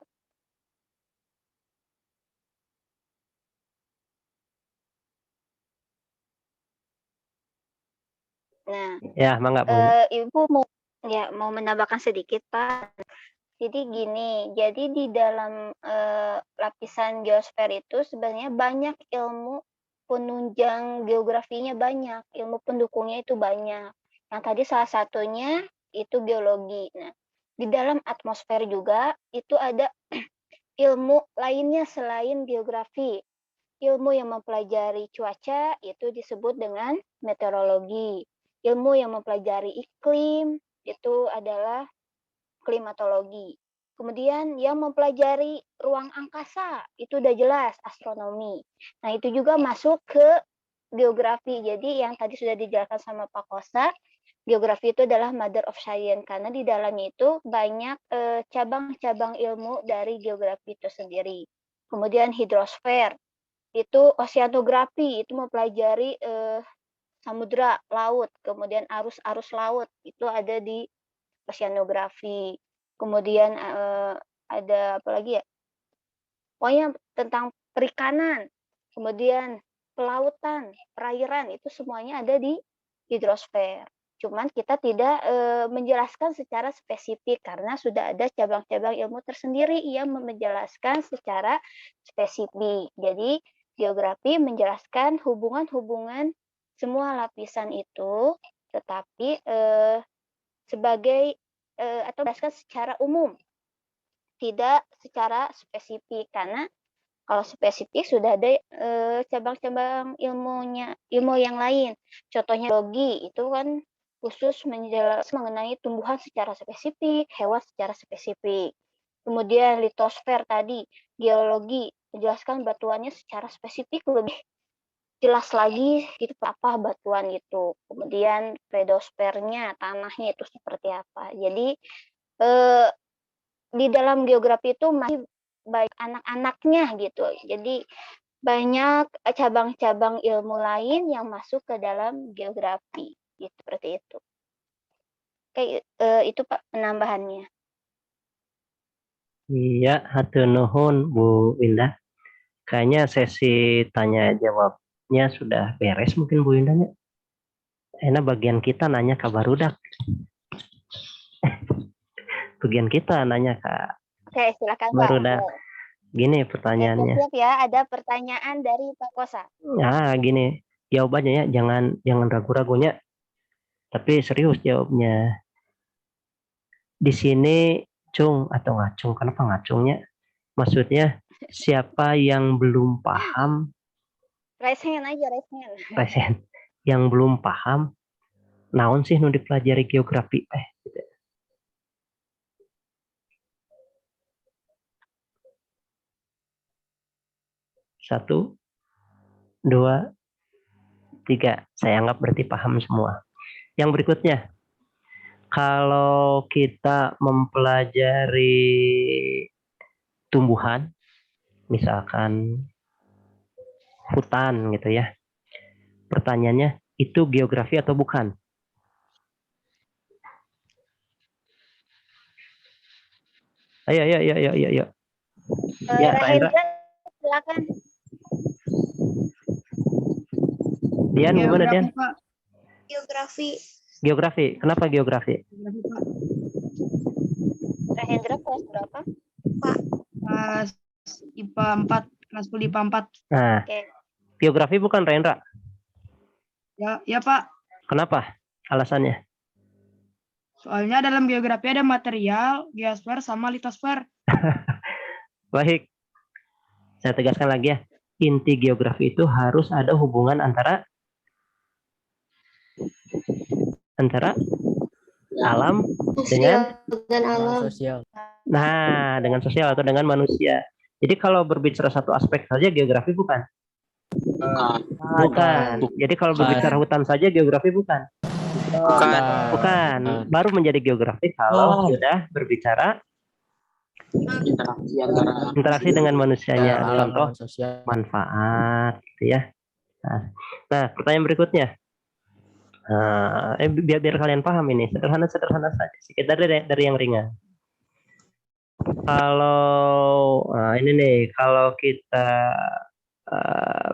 Nah,
Ya, mangga Bu.
Ibu mau menambahkan sedikit, Pak. Jadi gini, jadi di dalam lapisan geosfer itu sebenarnya banyak ilmu penunjang geografinya banyak, ilmu pendukungnya itu banyak. Yang tadi salah satunya itu geologi. Nah, di dalam atmosfer juga itu ada ilmu lainnya selain geografi. Ilmu yang mempelajari cuaca itu disebut dengan meteorologi. Ilmu yang mempelajari iklim itu adalah klimatologi. Kemudian yang mempelajari ruang angkasa itu udah jelas astronomi. Nah, itu juga masuk ke geografi. Jadi yang tadi sudah dijelaskan sama Pak Kosa, geografi itu adalah mother of science karena di dalamnya itu banyak cabang-cabang ilmu dari geografi itu sendiri. Kemudian hidrosfer itu oceanografi, itu mempelajari samudra, laut, kemudian arus-arus laut itu ada di oceanografi. Kemudian ada apa lagi ya? Pokoknya tentang perikanan, kemudian pelautan, perairan itu semuanya ada di hidrosfer. Cuman kita tidak menjelaskan secara spesifik karena sudah ada cabang-cabang ilmu tersendiri yang menjelaskan secara spesifik. Jadi geografi menjelaskan hubungan-hubungan semua lapisan itu, tetapi sebagai atau menjelaskan secara umum, tidak secara spesifik karena kalau spesifik sudah ada cabang-cabang ilmu yang lain. Contohnya biologi itu kan khusus menjelaskan mengenai tumbuhan secara spesifik, hewan secara spesifik. Kemudian litosfer tadi, geologi menjelaskan batuannya secara spesifik lebih jelas lagi gitu apa batuan itu. Kemudian pedosfernya, tanahnya itu seperti apa. Jadi di dalam geografi itu masih baik anak-anaknya gitu. Jadi banyak cabang-cabang ilmu lain yang masuk ke dalam geografi. Gitu, seperti itu. Oke, itu Pak penambahannya.
Iya, hatur nuhun Bu Winda. Kayaknya sesi tanya jawabnya sudah beres mungkin Bu Windanya. Enak bagian kita nanya ke barudak. Bagian kita nanya ke
Oke, silakan
barudak.
Pak.
Gini pertanyaannya.
Siap ya, ada pertanyaan dari Pak Kosa.
Nah, gini jawabannya ya, jangan ragu-ragunya. Tapi serius jawabnya. Di sini cung atau ngacung, kenapa ngacungnya? Maksudnya siapa yang belum paham?
Raise hand aja, raise hand.
Raise hand. Yang belum paham, naon sih nu dipelajari geografi gitu. Satu, dua, tiga. Saya anggap berarti paham semua. Yang berikutnya, kalau kita mempelajari tumbuhan, misalkan hutan gitu ya. Pertanyaannya, itu geografi atau bukan? Ayo. Ya,
Rahendra, silakan.
Dian, gimana Dian?
Geografi.
Geografi. Kenapa geografi?
Rahendra kelas berapa?
Pak.
Kelas IPA 4, kelas 10 IPA 4.
Nah, geografi bukan Rendra?
Ya Pak.
Kenapa? Alasannya?
Soalnya dalam geografi ada material, geosfer, sama litosfer.
Baik. Saya tegaskan lagi ya. Inti geografi itu harus ada hubungan antara alam dengan
sosial.
Nah, dengan sosial atau dengan manusia. Jadi kalau berbicara satu aspek saja geografi bukan? Bukan. Jadi kalau berbicara hutan saja geografi bukan? Bukan. Baru menjadi geografi kalau sudah berbicara interaksi dengan manusianya. Contoh manfaat gitu ya. Nah, pertanyaan berikutnya. Biar kalian paham ini, sederhana saja. Sedikit dari yang ringan. Kalau ini nih, kalau kita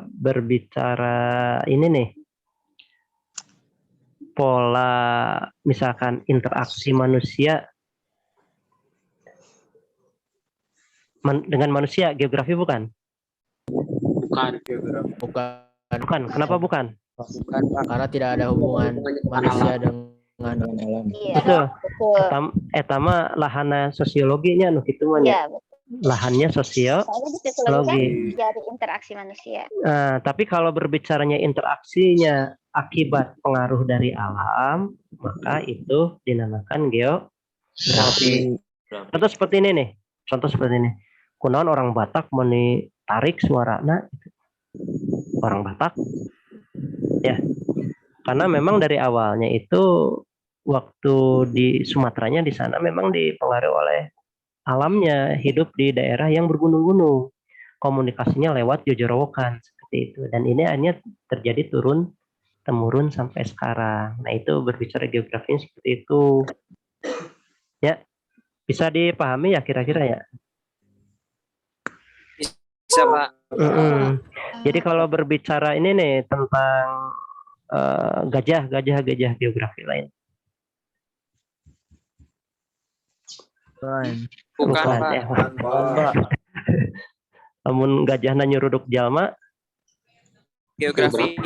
berbicara ini nih, pola misalkan interaksi manusia dengan manusia, geografi bukan?
Bukan.
Geografi.
Bukan. Kenapa bukan?
Bukan, Pak. Karena tidak ada hubungan manusia dengan alam.
Betul. Etama lahana sosiologinya nu kitu mah nya. Lahannya sosiologi.
Dari interaksi manusia.
Nah, tapi kalau berbicaranya interaksinya akibat pengaruh dari alam, maka itu dinamakan geografi. Contoh seperti ini nih. Kunaon orang Batak meni tarik suarana orang Batak ya, karena memang dari awalnya itu waktu di Sumateranya di sana memang dipengaruhi oleh alamnya, hidup di daerah yang bergunung-gunung, komunikasinya lewat jojorowokan seperti itu, dan ini hanya terjadi turun temurun sampai sekarang. Nah, itu berbicara geografinya seperti itu ya, bisa dipahami ya kira-kira ya.
Bisa, Pak.
Jadi kalau berbicara ini nih tentang gajah geografi lain. Bukan Pak. Namun gajahna nyuruduk jalma.
Geografi.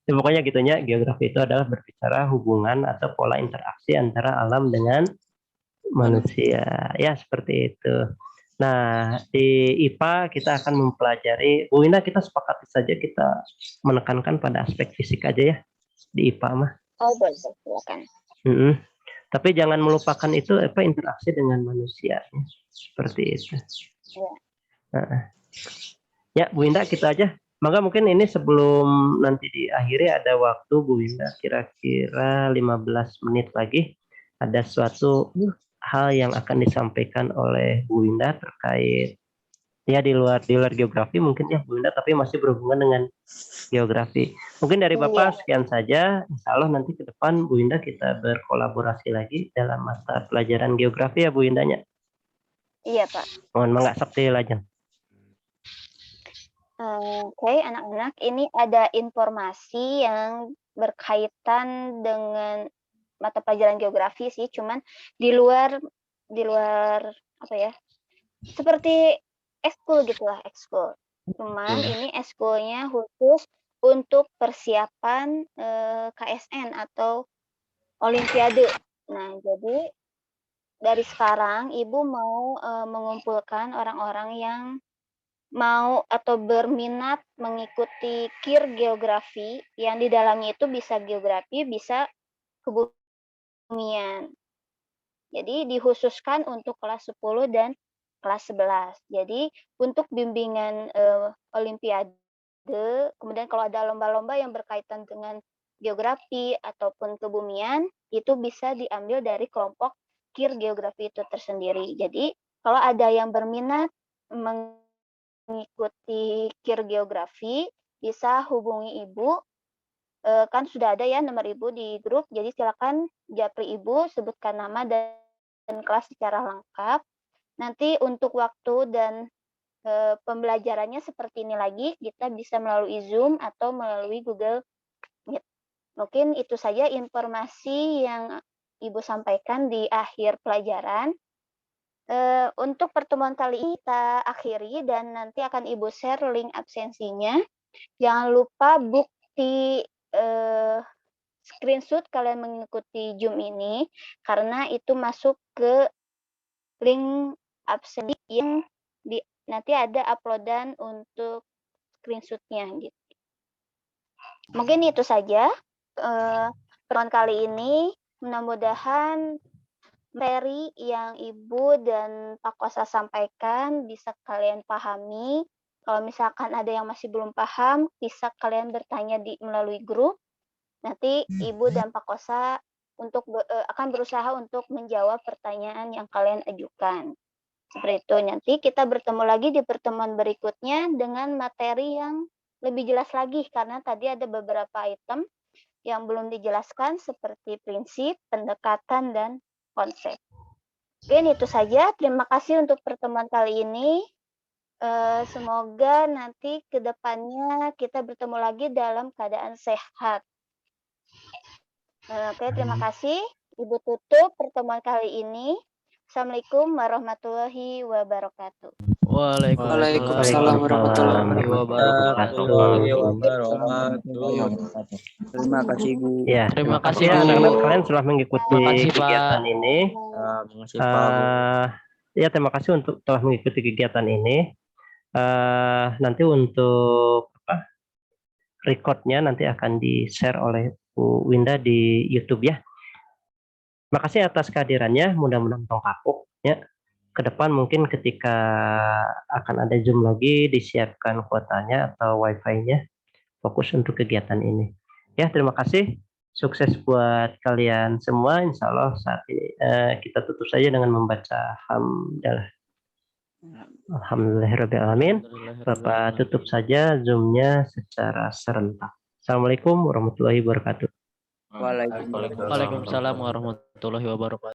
Ya, pokoknya gitunya, geografi itu adalah berbicara hubungan atau pola interaksi antara alam dengan manusia. Ya, seperti itu. Nah, di IPA kita akan mempelajari, Bu Ina, kita sepakati saja kita menekankan pada aspek fisik aja ya di IPA mah.
Oh, boleh, silakan.
Tapi jangan melupakan itu interaksi dengan manusia. Seperti itu. Ya, Bu Indah, kita aja. Maka mungkin ini sebelum nanti diakhiri ada waktu Bu Indah kira-kira 15 menit lagi ada suatu hal yang akan disampaikan oleh Bu Indah terkait ya di luar geografi mungkin ya Bu Indah, tapi masih berhubungan dengan geografi. Mungkin dari Bapak sekian saja. Insya Allah nanti ke depan Bu Indah kita berkolaborasi lagi dalam mata pelajaran geografi ya Bu Indahnya.
Iya Pak.
Mohon mangga sakti lajeng.
Oke, anak-anak, ini ada informasi yang berkaitan dengan mata pelajaran geografi sih, cuman di luar apa ya? Seperti ekskul gitulah, ekskul. Cuman ini ekskulnya khusus untuk persiapan KSN atau Olimpiade. Nah, jadi dari sekarang Ibu mau mengumpulkan orang-orang yang mau atau berminat mengikuti KIR geografi yang di dalamnya itu bisa geografi, bisa kebumian. Jadi dikhususkan untuk kelas 10 dan kelas 11. Jadi untuk bimbingan Olimpiade, kemudian kalau ada lomba-lomba yang berkaitan dengan geografi ataupun kebumian, itu bisa diambil dari kelompok KIR geografi itu tersendiri. Jadi kalau ada yang berminat mengikuti KIR geografi, bisa hubungi Ibu. Kan sudah ada ya nomor Ibu di grup, jadi silakan japri Ibu, sebutkan nama dan kelas secara lengkap. Nanti untuk waktu dan pembelajarannya seperti ini lagi, kita bisa melalui Zoom atau melalui Google Meet. Mungkin itu saja informasi yang Ibu sampaikan di akhir pelajaran. Untuk pertemuan kali ini kita akhiri dan nanti akan Ibu share link absensinya. Jangan lupa bukti screenshot kalian mengikuti Zoom ini, karena itu masuk ke link absensi yang nanti ada uploadan untuk screenshotnya gitu. Mungkin itu saja pertemuan kali ini. Mudah-mudahan materi yang Ibu dan Pak Kosa sampaikan bisa kalian pahami. Kalau misalkan ada yang masih belum paham, bisa kalian bertanya melalui grup. Nanti Ibu dan Pak Kosa akan berusaha untuk menjawab pertanyaan yang kalian ajukan. Seperti itu. Nanti kita bertemu lagi di pertemuan berikutnya dengan materi yang lebih jelas lagi, karena tadi ada beberapa item yang belum dijelaskan seperti prinsip, pendekatan, dan konsep. Mungkin itu saja. Terima kasih untuk pertemuan kali ini. Semoga nanti ke depannya kita bertemu lagi dalam keadaan sehat. Oke, terima kasih. Ibu tutup pertemuan kali ini. Assalamualaikum warahmatullahi wabarakatuh.
Waalaikumsalam warahmatullahi wabarakatuh.
Terima kasih Bu.
Ya,
Terima kasih,
ya
Bu.
anak-anak kalian sudah mengikuti
Terima kasih, Pak.
kegiatan ini. Ya, terima kasih untuk telah mengikuti kegiatan ini. Nanti untuk recordnya nanti akan di-share oleh Bu Winda di YouTube ya. Makasih atas kehadirannya, mudah-mudahan tong kapuk ya. Ke depan mungkin ketika akan ada Zoom lagi disiapkan kuotanya atau wifi-nya fokus untuk kegiatan ini. Ya, terima kasih. Sukses buat kalian semua. Insya Allah saat ini kita tutup saja dengan membaca hamdalah. Alhamdulillahirrahmanirrahim. Bapak tutup saja Zoom-nya secara serentak. Assalamualaikum warahmatullahi wabarakatuh.
Waalaikumsalam warahmatullahi wabarakatuh.